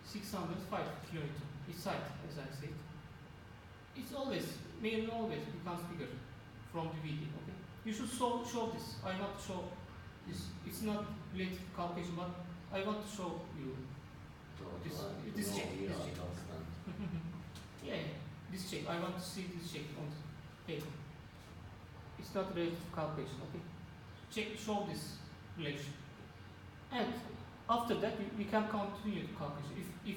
605 kilonewton each side, as I said. It's always, mainly always becomes bigger from the VD, okay? You should show this. I want to show this. It's not related to calculation, but I want to show you this check. This check. Yeah, this check. I want to see this check on the paper. It's not related to calculation, okay? Check, show this relation. And after that, we can continue the calculation. If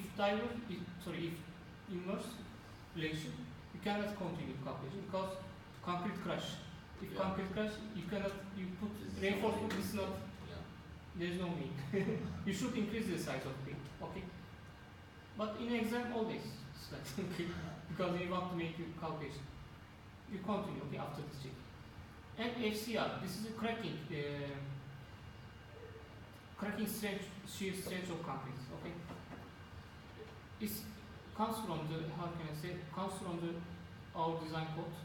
inverse relation, you cannot continue the calculation because concrete crash. If concrete crash, you cannot, you put reinforcement, this is not, there is no need. You should increase the size of the okay? But in exam, always, it's like, okay, because you want to make your calculation. You continue, okay, after this check. And FCR, this is a cracking strength, shear strength of concrete, okay? It comes from the, how can I say, comes from the, our design code.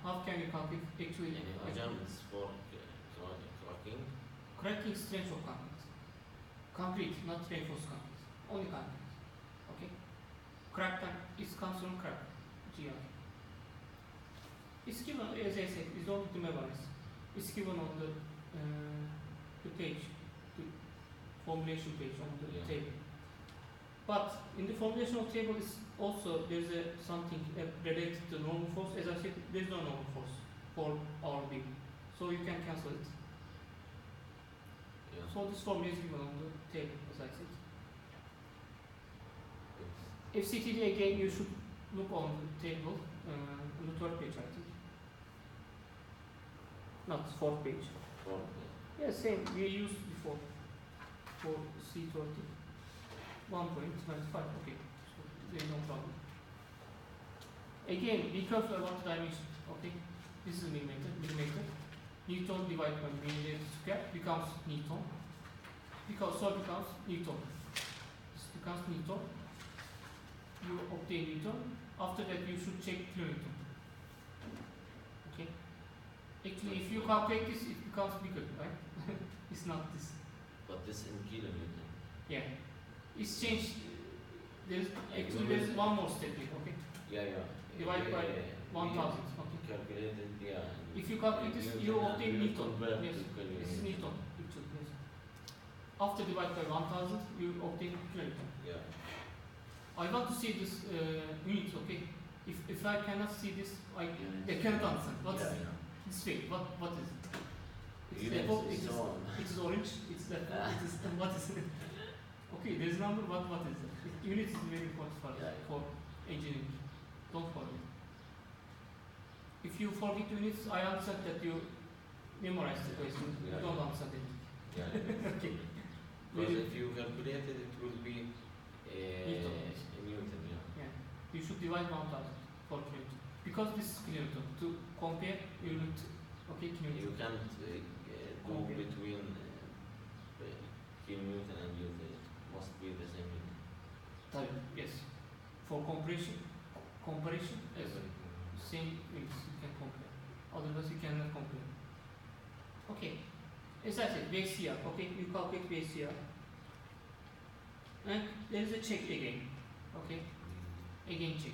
How can you calculate actually? Adjustments for cracking. Cracking strength of concrete. Concrete, not reinforced concrete. Only concrete. Okay? Crack time, it comes from crack. GR. It's given, as I said, it's not to memorize. It's given on the page, the formulation page on the table. But in the formulation of table is also there's something related to normal force. As I said, there's no normal force for our beam, so you can cancel it. Yeah. So this formula is given on the table, as I said. FCTD again, you should look on the table on the 3rd page, I think. Not 4th page. Yeah, same. We used before for C30. 1.25, okay, so there is no problem. Again, be careful about the dimension, okay? This is millimeter. Newton divided by millimeter square becomes Newton. Becomes Newton. This becomes Newton. You obtain Newton. After that, you should check kilonewton. Okay? Actually, if you calculate this, it becomes bigger, right? It's not this. But this in kilonewton. Yeah. It's changed. There's one more step here, okay? Divide by 1000. Okay. Calculated, If you calculate this, you obtain Newton. Yes. This is Newton. Yes. After divide by 1000, you obtain kilonewton. Yeah. I want to see this unit, okay? If I cannot see this, I cannot understand. What is this fake? What is it? It's apple. It is orange. It's left. What is it? Okay, there's a number, what is it? Unit is very important for engineering. Don't forget. If you forget units, I understand that you memorize the question. You don't understand it. Okay. Because if you calculate it, it will be Newton. Yeah. You should divide 1000 for kilonewton. Because this is kilonewton. To compare unit, okay, kilonewton. You can't go between kilonewton and Newton. Must be the same unit. Yes. For compression, comparison as same things you can compare. Otherwise you cannot compare. Okay. As I said, base CR. Okay, you calculate base CR. And there is a check again. Okay. Again check.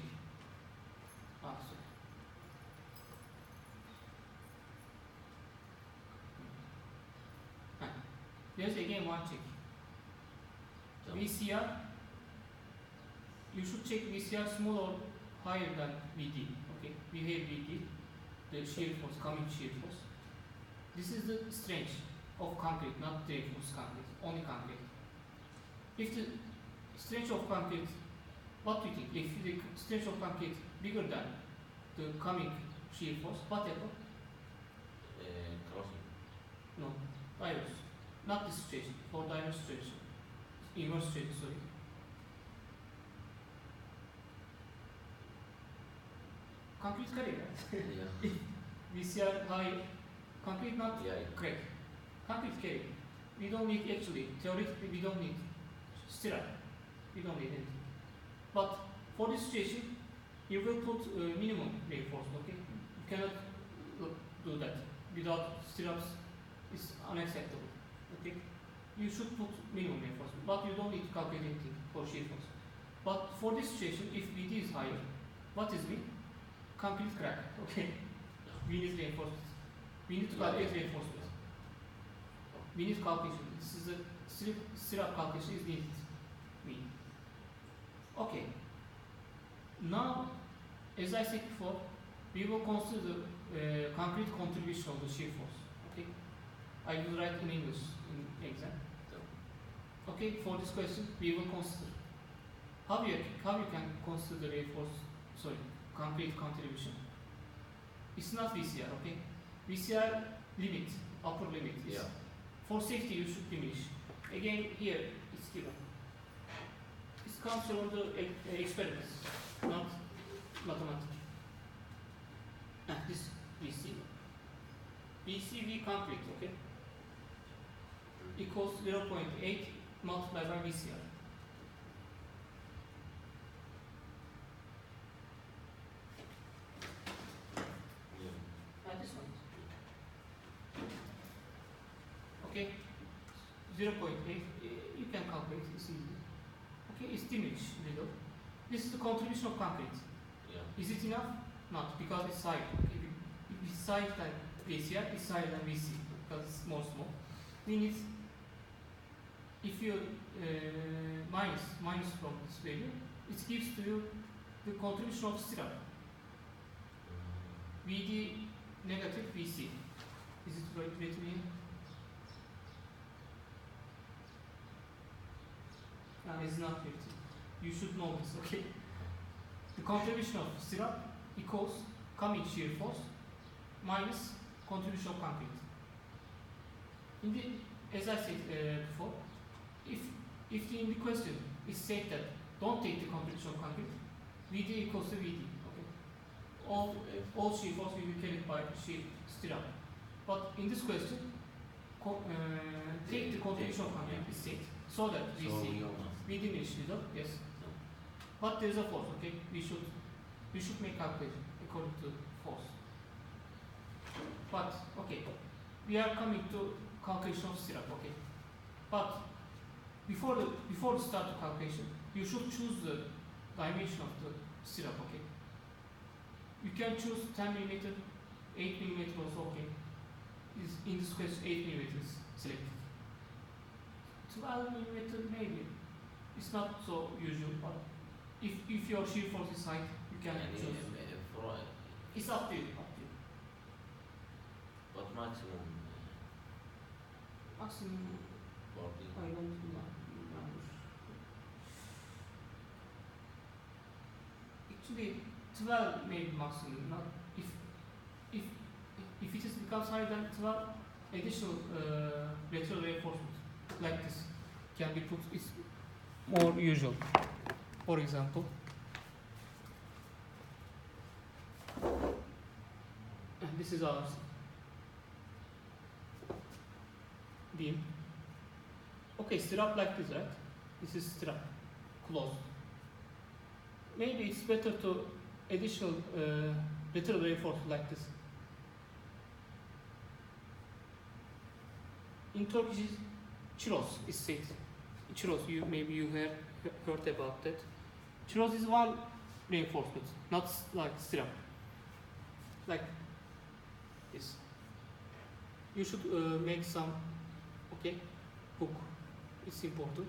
Also. There's again one check. VCR, you should check VCR small or higher than VD. Okay, we have VD, the shear force, coming shear force. This is the strength of concrete, not the reinforced concrete, only concrete. If the strength of concrete, what do you think? If the strength of concrete bigger than the coming shear force, what happens? Crossing. No, diverse. Not this situation, for diverse situation. Inverse situation, sorry. Concrete carry, right? Yeah. VCR high, concrete not Yeah. crack. Concrete carry. We don't need actually, theoretically we don't need stirrup. We don't need anything. But for this situation, you will put minimum reinforcement, okay? You cannot do that without stirrups. It's unacceptable, okay? You should put minimum reinforcement, but you don't need to calculate anything for shear force. But for this situation, if VD is higher, what is mean? Concrete crack, okay? We need reinforcement. We need to calculate reinforcement. We need calculation. This is the stirrup calculation is needed. Okay. Now, as I said before, we will consider concrete contribution of the shear force. Okay. I will write in English in exam. Okay. For this question, we will consider how you can consider concrete contribution. It's not VCR. Okay. VCR limit, upper limit. Is for safety, you should diminish. Again, here it's given. It comes from the experiments, not mathematics. And this VC. VCV concrete, okay, equals 0.8 multiplied by VCR. And this one. Okay, 0.8, you can calculate, it's easy. Okay, it's diminished little. This is the contribution of concrete. Yeah. Is it enough? Not, because it's higher. Okay, if it's higher than VCR, it's higher than VC, because it's more small. We need, if you minus from this value, it gives to you the contribution of stirrup. VD negative VC. Is it right written here? It's not written. You should know this, okay? The contribution of stirrup equals coming shear force minus contribution of concrete. In the, as I said before, if in the question is said that don't take the contribution of concrete, VD equals to VD. Okay. All shear force will be carried by shear stirrup. But in this question, take the contribution of concrete is said so that we see we diminish little, yes. But there is a force, okay? We should make calculation according to force. But okay, we are coming to calculation of stirrup, okay? But before the start of calculation, you should choose the dimension of the stirrup, okay? You can choose 10 mm, 8 mm also, okay? In this case, 8 mm is selected. 12 mm maybe. It's not so usual, but if your shear force is high, you can choose. It's up to you. But maximum. Maximum. 40. I don't remember. Actually, 12 may be maximum. Not if it is becomes higher than 12, additional lateral reinforcement like this can be put. It's more usual. For example, and this is our beam. Okay, stirrup like this, right? This is stirrup, closed. Maybe it's better to additional lateral reinforcement like this. In Turkish, chirros is said. Chirros, maybe you heard about that. Chirros is one reinforcement, not like stirrup. Like this. You should make some, okay, hook. It's important.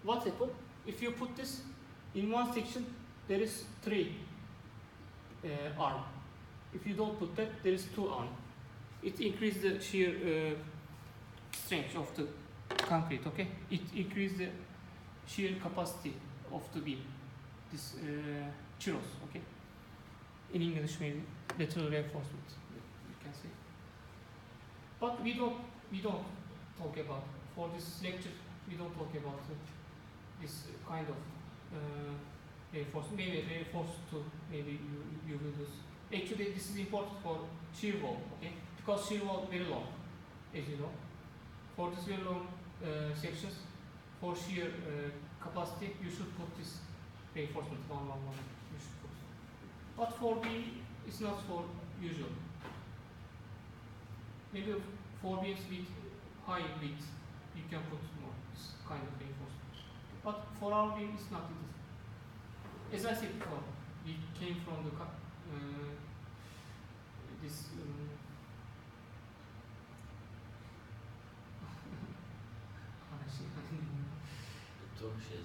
What happens if you put this in one section? There is 3 arm. If you don't put that, there is 2 arm. It increases the shear strength of the concrete. Okay, it increases the shear capacity of the beam. This chirros. Okay, in English maybe lateral reinforcement. You can say. But we don't talk about for this lecture. We don't talk about this kind of reinforcement. Maybe reinforced to maybe you will use. Actually, this is important for shear wall. Okay, because shear wall very long, as you know. For this very long sections, for shear capacity, you should put this reinforcement 1, 1, 1. You should put. But for beam, it's not for usual. Maybe for beams with high width, you can put more this kind of reinforcement. But for our beam, it's not needed. As I said before, we came from the this. Turkish is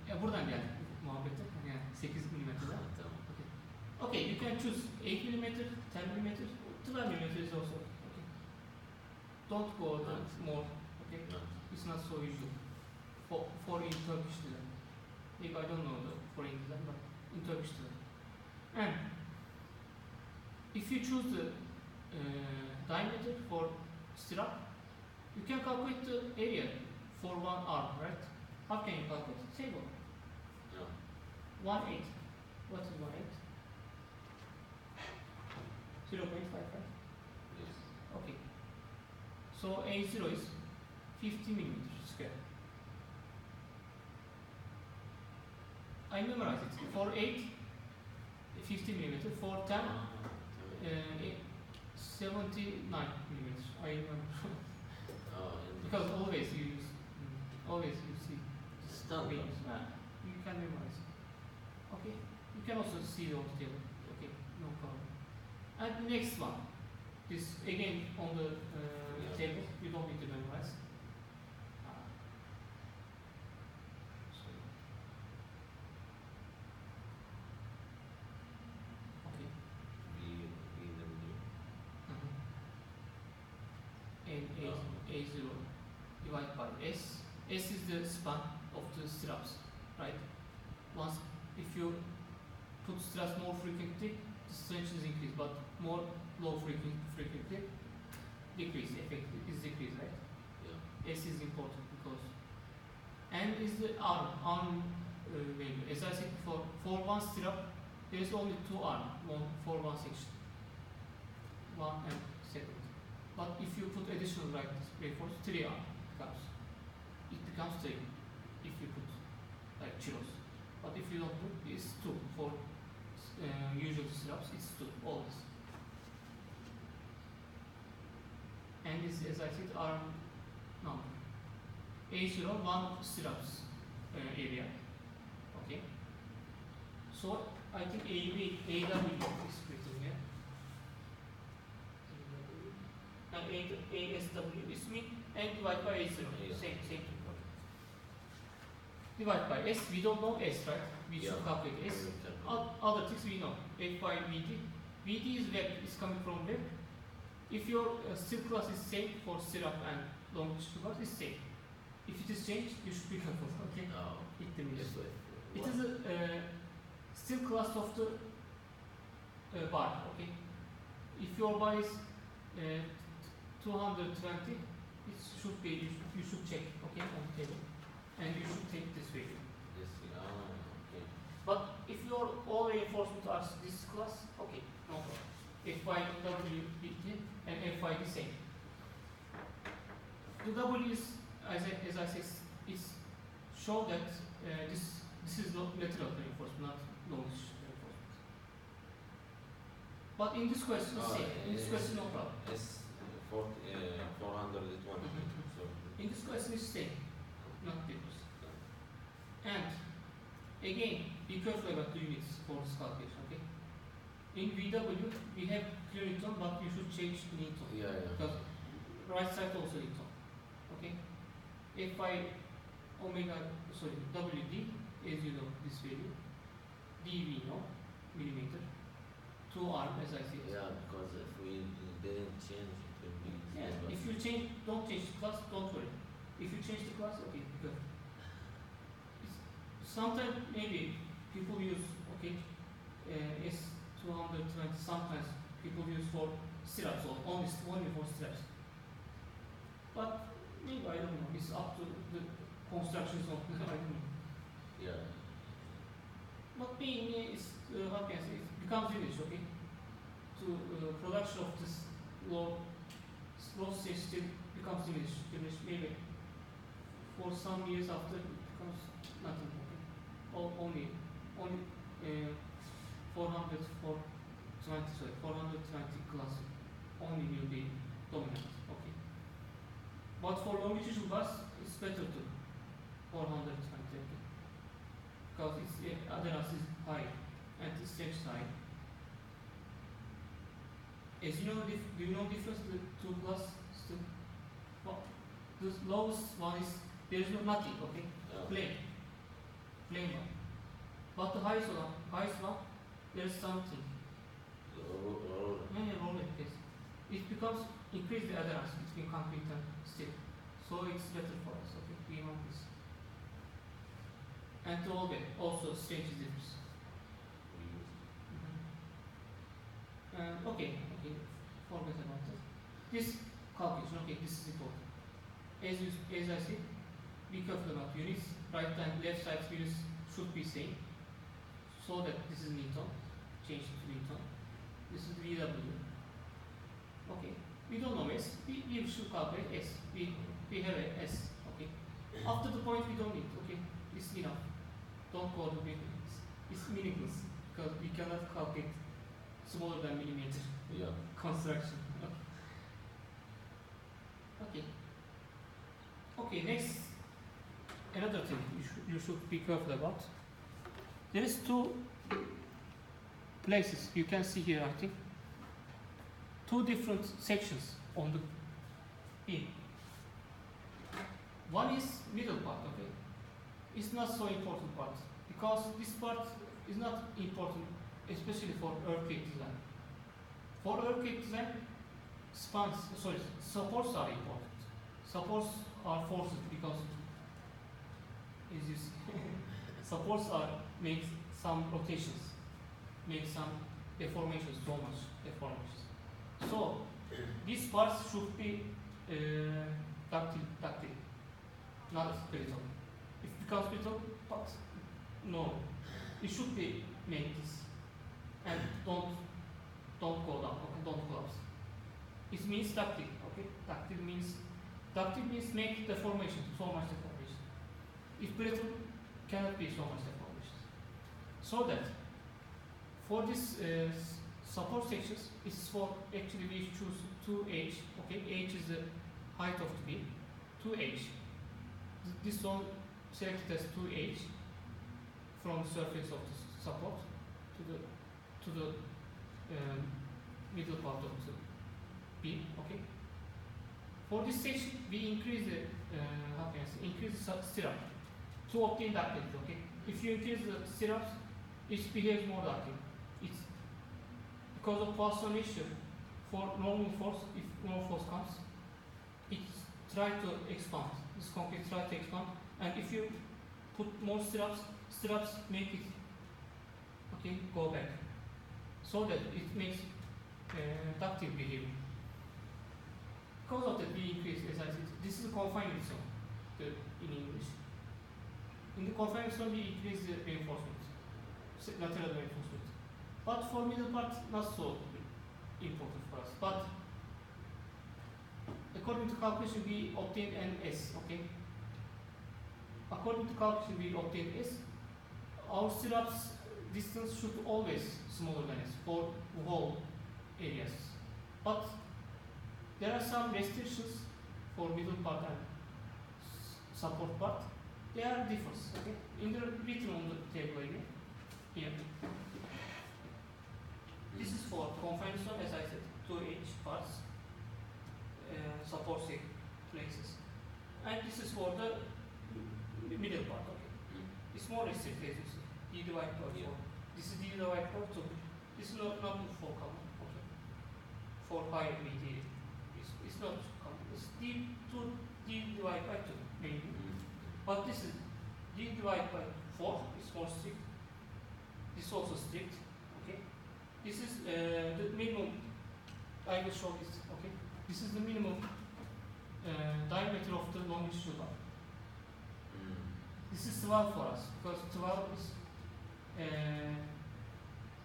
Ya buradan geldik muhabbete. Yani 8 milimetreden. Tamam. Okay, you can choose 8 millimeter, 10 millimeter, 12 millimeter is also okay. Don't go more. Okay, it's not so usual for in Turkish design. Maybe I don't know the foreign design, but in Turkish design. And if you choose the diameter for stirrup, you can calculate the area for one arm, right? How can you calculate? Table. No. 1/8. What is 1/8? 0.55. Yes. Okay. So A0 is 50 millimeters square. I memorize it. For 8, 50 millimeters. For 10, 79 millimeters. I remember. Because always you use, always you see Standard. beams. You can memorize it. Okay. You can also see it on the table. Okay. No problem. And the next one. This again on the table. You don't need to memorize. Okay. And A0 divided by S. S is the span of the stirrups, right? Once, if you put stirrups more frequently, the strength is increased, but more low frequently, decrease, effectively is decreased, right? Yeah. S is important because, and is the arm value. As I said before, for one stirrup, there is only 2 arms for one section, one and second. But if you put additional reinforce, 3 arms becomes 3 if you put like chirros. But if you don't put, it's 2 for usual stirrups. It's 2 always. And this, as I said, arm number. A0 1 stirrups area. Okay. So I think AW is written here. And ASW is mean and divide by A0. Same thing. Divide by S, we don't know S, right? We should calculate S. Other things we know. F by VD. VD is web, is coming from web. If your steel class is same for stirrup and longitudinal class, it's same. If it is changed, you should be careful, okay? It is a steel class of the bar, okay? If your bar is 220, it should be, you should check, okay, on the table. And you should take this value. Okay. But if your all reinforcements are this class, okay, no problem. Fy W and Fy the same. The W is, as I said, it's show that this is not lateral reinforcement, not longish reinforcement. But in this question, same. In this question, no problem. S 420. So In this question, it's same, not difference. And again, be careful about the units for this calculation, okay? In VW, we have kilonewton, but you should change to newton. yeah. Because right side also newton, okay? If I WD, as you know, this value, dV, no, millimeter, 2R, as I said. Yeah, because if we didn't change, it will be. Yeah, if you change, don't change the class, don't worry. If you change the class, okay, because sometimes maybe people use, okay, S220, sometimes people use for stirrups or only for stirrups. But maybe, I don't know, it's up to the constructions of, I don't know. Yeah. But being is, how can I say, it becomes English, okay? To production of this low stage still becomes English maybe for some years after it becomes nothing, okay? Only 420 class only will be dominant, okay? But for longitudinal bus, it's better to 420, okay? Because its adherence is high and its strength high. As you know, do you know difference the two class still? Well, the lowest one is there is no nothing, okay? Plain one. But the highest one, there is something. Rolling, yes. It becomes increase the adherence between concrete and steel. So it's better for us, okay? We want this. And to all that, also strength is difference. Okay, forget about that. This calculation, okay, this is important. As I said, be careful about units. Right and left side units should be same. So that this is Newton, change it to Newton. This is VW. Okay, we don't know S. We should calculate S. We have a S. Okay. After the point we don't need. Okay, it's enough. Don't go to big. It's meaningless because we cannot calculate smaller than millimeter construction. Okay. Okay, next, another thing you should be careful about. There is two places you can see here, I think. Two different sections on the beam. One is middle part, okay? It's not so important part because this part is not important, especially for earthquake design. For earthquake design, supports are important. Supports are forced because, as you see, supports make some rotations, make some deformations, so much deformations. So these parts should be ductile, not brittle. If it becomes brittle, but no, it should be made this, and don't go down, okay? Don't collapse. It means ductile, okay? Ductile means make deformation, so much deformation. If brittle, cannot be so much deformation. So that for this support sections, it's for actually we choose 2H, okay? H is the height of the beam, 2H. This one selected as 2H from the surface of the support to the middle part of the beam, okay? For this section, we increase the stirrup to obtain ductility, okay? If you increase the stirrups, it behaves more ductile. It's because of Poissonation, for normal force, if no force comes, it tries to expand. This concrete tries to expand, and if you put more stirrups make it, okay, go back, so that it makes ductile behavior. Because of that, we increase, as I said, this is a confinement zone in English. In the confinement zone, we increase the reinforcement, lateral reinforcement. But for middle part, not so important for us. But according to calculation, we obtain an S, okay? According to calculation, we obtain S. Our stirrups distance should always smaller than s for whole areas. But there are some restrictions for middle part and support part. They are different. Okay, in the written on the table again. Here. This is for confined zone, as I said, 2H parts, support places, and this is for the middle part. Okay, it's more restricted. As you see, d divided by 4. This is d divided by 2. This is not for common. Okay, for high VD, it's not common. It's d divided by 2 maybe, but this is d divided by 4. It's more strict. This is also strict. Okay. This is the minimum. I will show this. Okay, this is the minimum diameter of the longitudinal bar. This is 12 for us because 12 is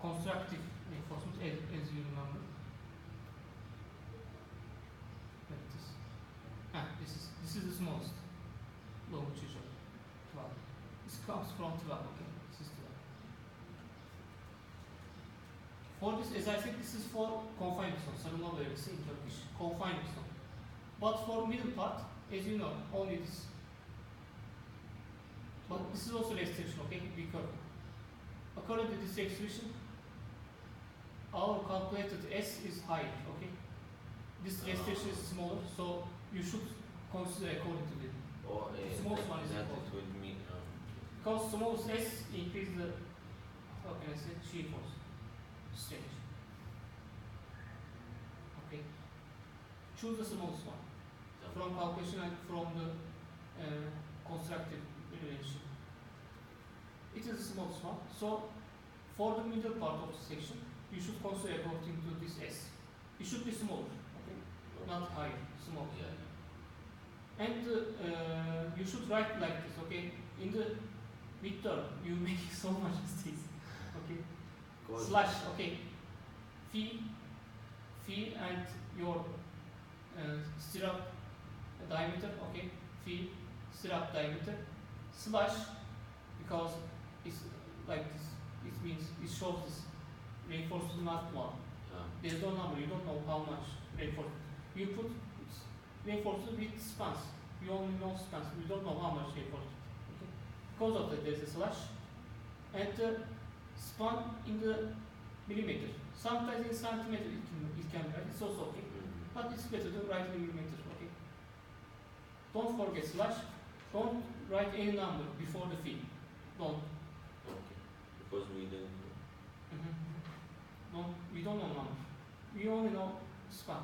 constructive reinforcement, as you remember. Like this. This is the smallest longitudinal 12. This comes from 12. Okay, this is 12. For this, as I said, this is for confined zone. Sarılma bölgesi in Turkish. Confined zone. But for middle part, as you know, only this. But this is also restriction, okay? Be careful. According to this restriction, our calculated S is higher, okay? This restriction is smaller, so you should consider according to it. Smallest one is that important. it will mean Because smallest S increase the, how can I say, shear force. Strange. Okay. Choose the smallest one from calculation and from the constructive relation. It is the smallest one. So, for the middle part of the section, you should consider according to this S. It should be smaller, okay? Not higher, small. Yeah. And you should write like this, okay? In the midterm, you make so much mistakes, okay? Slash, okay, phi and your stirrup diameter, okay, phi stirrup diameter, slash, because it's like this, it means it shows this reinforcement not 1. There's no number, you don't know how much reinforcement. You put reinforcement with spans, you only know spans, you don't know how much reinforcement. Okay? Because of that, there's a slash, and span in the millimeter. Sometimes in centimeter it can write, it's also okay. But it's better to write in millimeter, okay? Don't forget slash, don't write any number before the phi. Don't. Okay. Because we don't know. No, we don't know number. We only know span.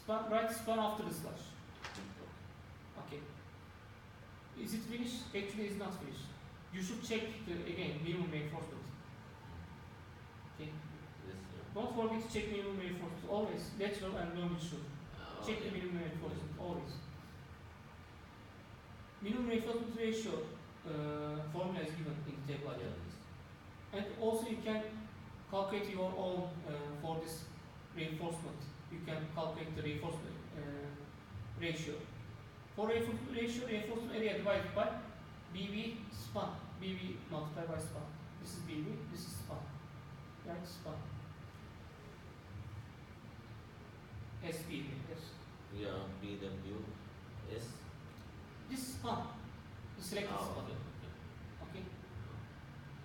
Write span after the slash. Okay. Is it finished? Actually, it's not finished. You should check again minimum reinforcement. Okay. Yes, Don't forget to check minimum reinforcement always. Lateral and longitudinal. Check the minimum reinforcement always. Minimum reinforcement ratio formula is given in the table. And also you can calculate your own for this reinforcement. You can calculate the reinforcement ratio. For reinforcement area divided by BV span. BV multiplied by span. This is BV, this is span. Right, span. SPV, yes. Yeah, BW S. This is span. The selected span. Okay. Okay.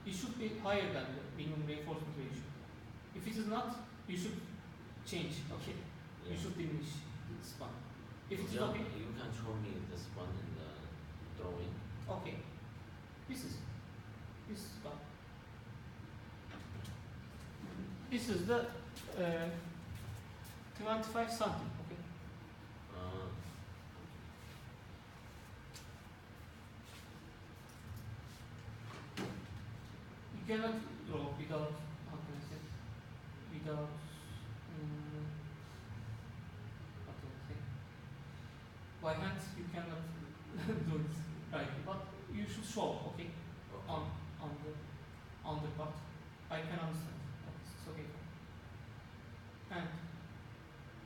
It should be higher than the minimum reinforcement ratio. If it is not, you should change. Okay. Yeah. You should diminish the span. If it is Yeah, okay. you can show me this one in the drawing. Okay. This is span. This is the 25 something. Okay. You cannot draw without, how can I say, without, how can I say, by hand you cannot do it right, but you should show, okay, on the part. I can understand. It's okay. And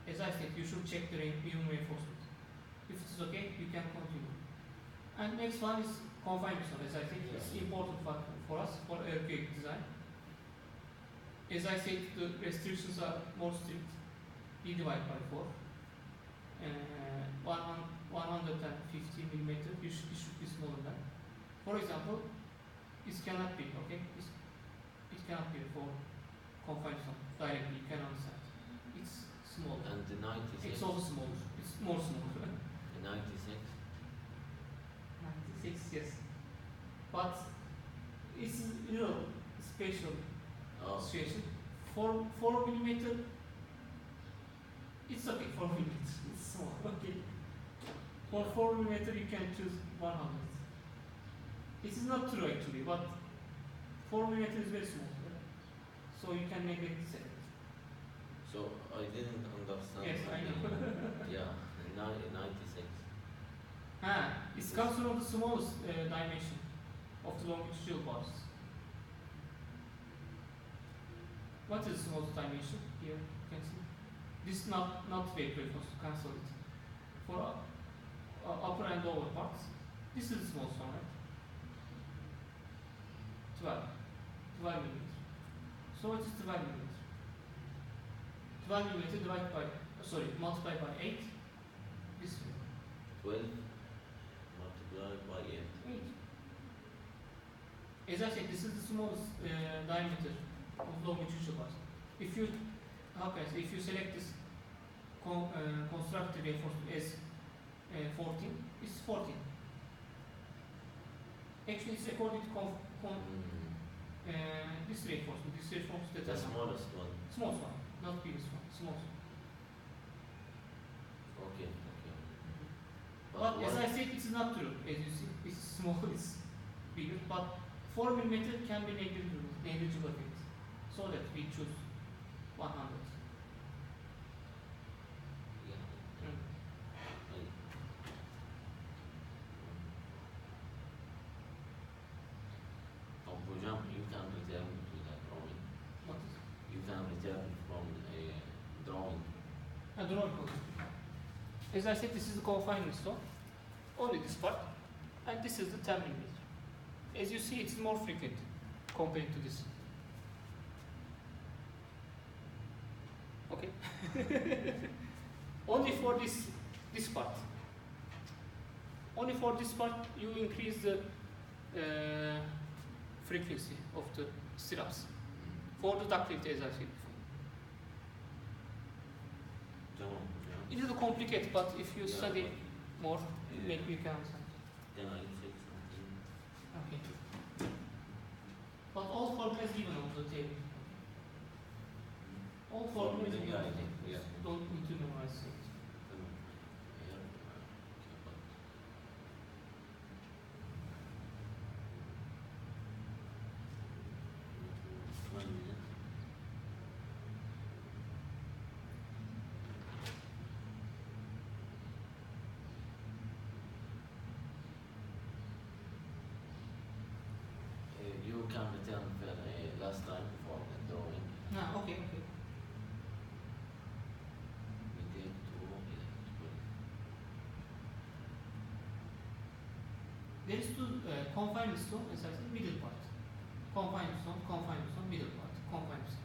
as I said, you should check the minimum reinforcement. If it is okay, you can continue. And next one is confined zone, as I think it's important for us for earthquake design. As I said, the restrictions are more strict. B divided by 4. 150 millimeter, it should be smaller than. For example, it cannot be, okay? It cannot be for confined zone directly, you can understand. It's small. And the 96? It's also smaller. It's more smaller. The 96? 96, yes. But it's special situation. 4 millimeter, it's okay, 4 millimeter, it's small, okay. For 4 millimeter, you can choose 100. It is not true actually, but 4 millimeter is very small. So you can make it 7. So I didn't understand. Yes, I know. Yeah, 96. It comes from the smallest dimension of the longitudinal bars. What is the smallest dimension? Here you can see. This is not very close to cancel it. For upper and lower parts, this is the smallest one, right? 12 millimeter. So it is 12 millimeter. 12 millimeter divided by, multiplied by 8. This way. 12 multiplied by 8. 8. As I said, this is the smallest diameter of longitudinal bars. If you, if you select this constructive reinforcement as 14, it's 14. Actually, it's according to this reinforcement. This reinforcement that The smallest one. Smallest one, not biggest one. Smallest one. Okay. But as I said, it's not true. As you see, it's small, it's bigger. But 4 millimeter can be negligible effect. So that we choose 100. Yeah. Hocam, you can return to that drawing. What is You can return from a drawing. a drawing code? As I said, this is the confinement zone. Only this part. And this is the 10 millimeter. As you see, it's more frequent compared to this. Okay. Only for this part. Only for this part you increase the frequency of the stirrups. For the ductility, as I said before. It is complicated, but if you study more, maybe you can understand. Then I say something. Okay. But all formulas given on the table. All formulas given on the table. Yeah. Don't need to memorize it. You can return last time for the drawing. Okay. We take There is two confined zone, as I said, middle part. Confined zone, middle part. Confined zone.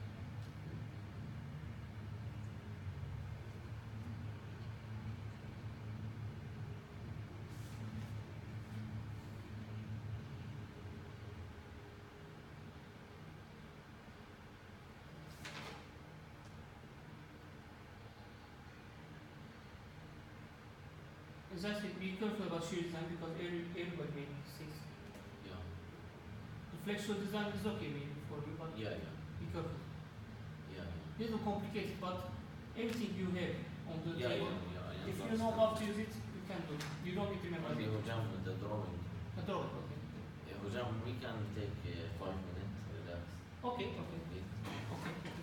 As I said, be careful about shear design because everybody made mistakes. Yeah. The flexural design is okay maybe for you, but Yeah. be careful. Yeah. Little complicated, but everything you have on the Yeah. table, I if you understand. know how to use it, you can do it. You don't need to memorize Okay, it. Hocam, the drawing. A drawing, okay. Hocam, we can take 5 minutes relax. Okay. Wait. Okay.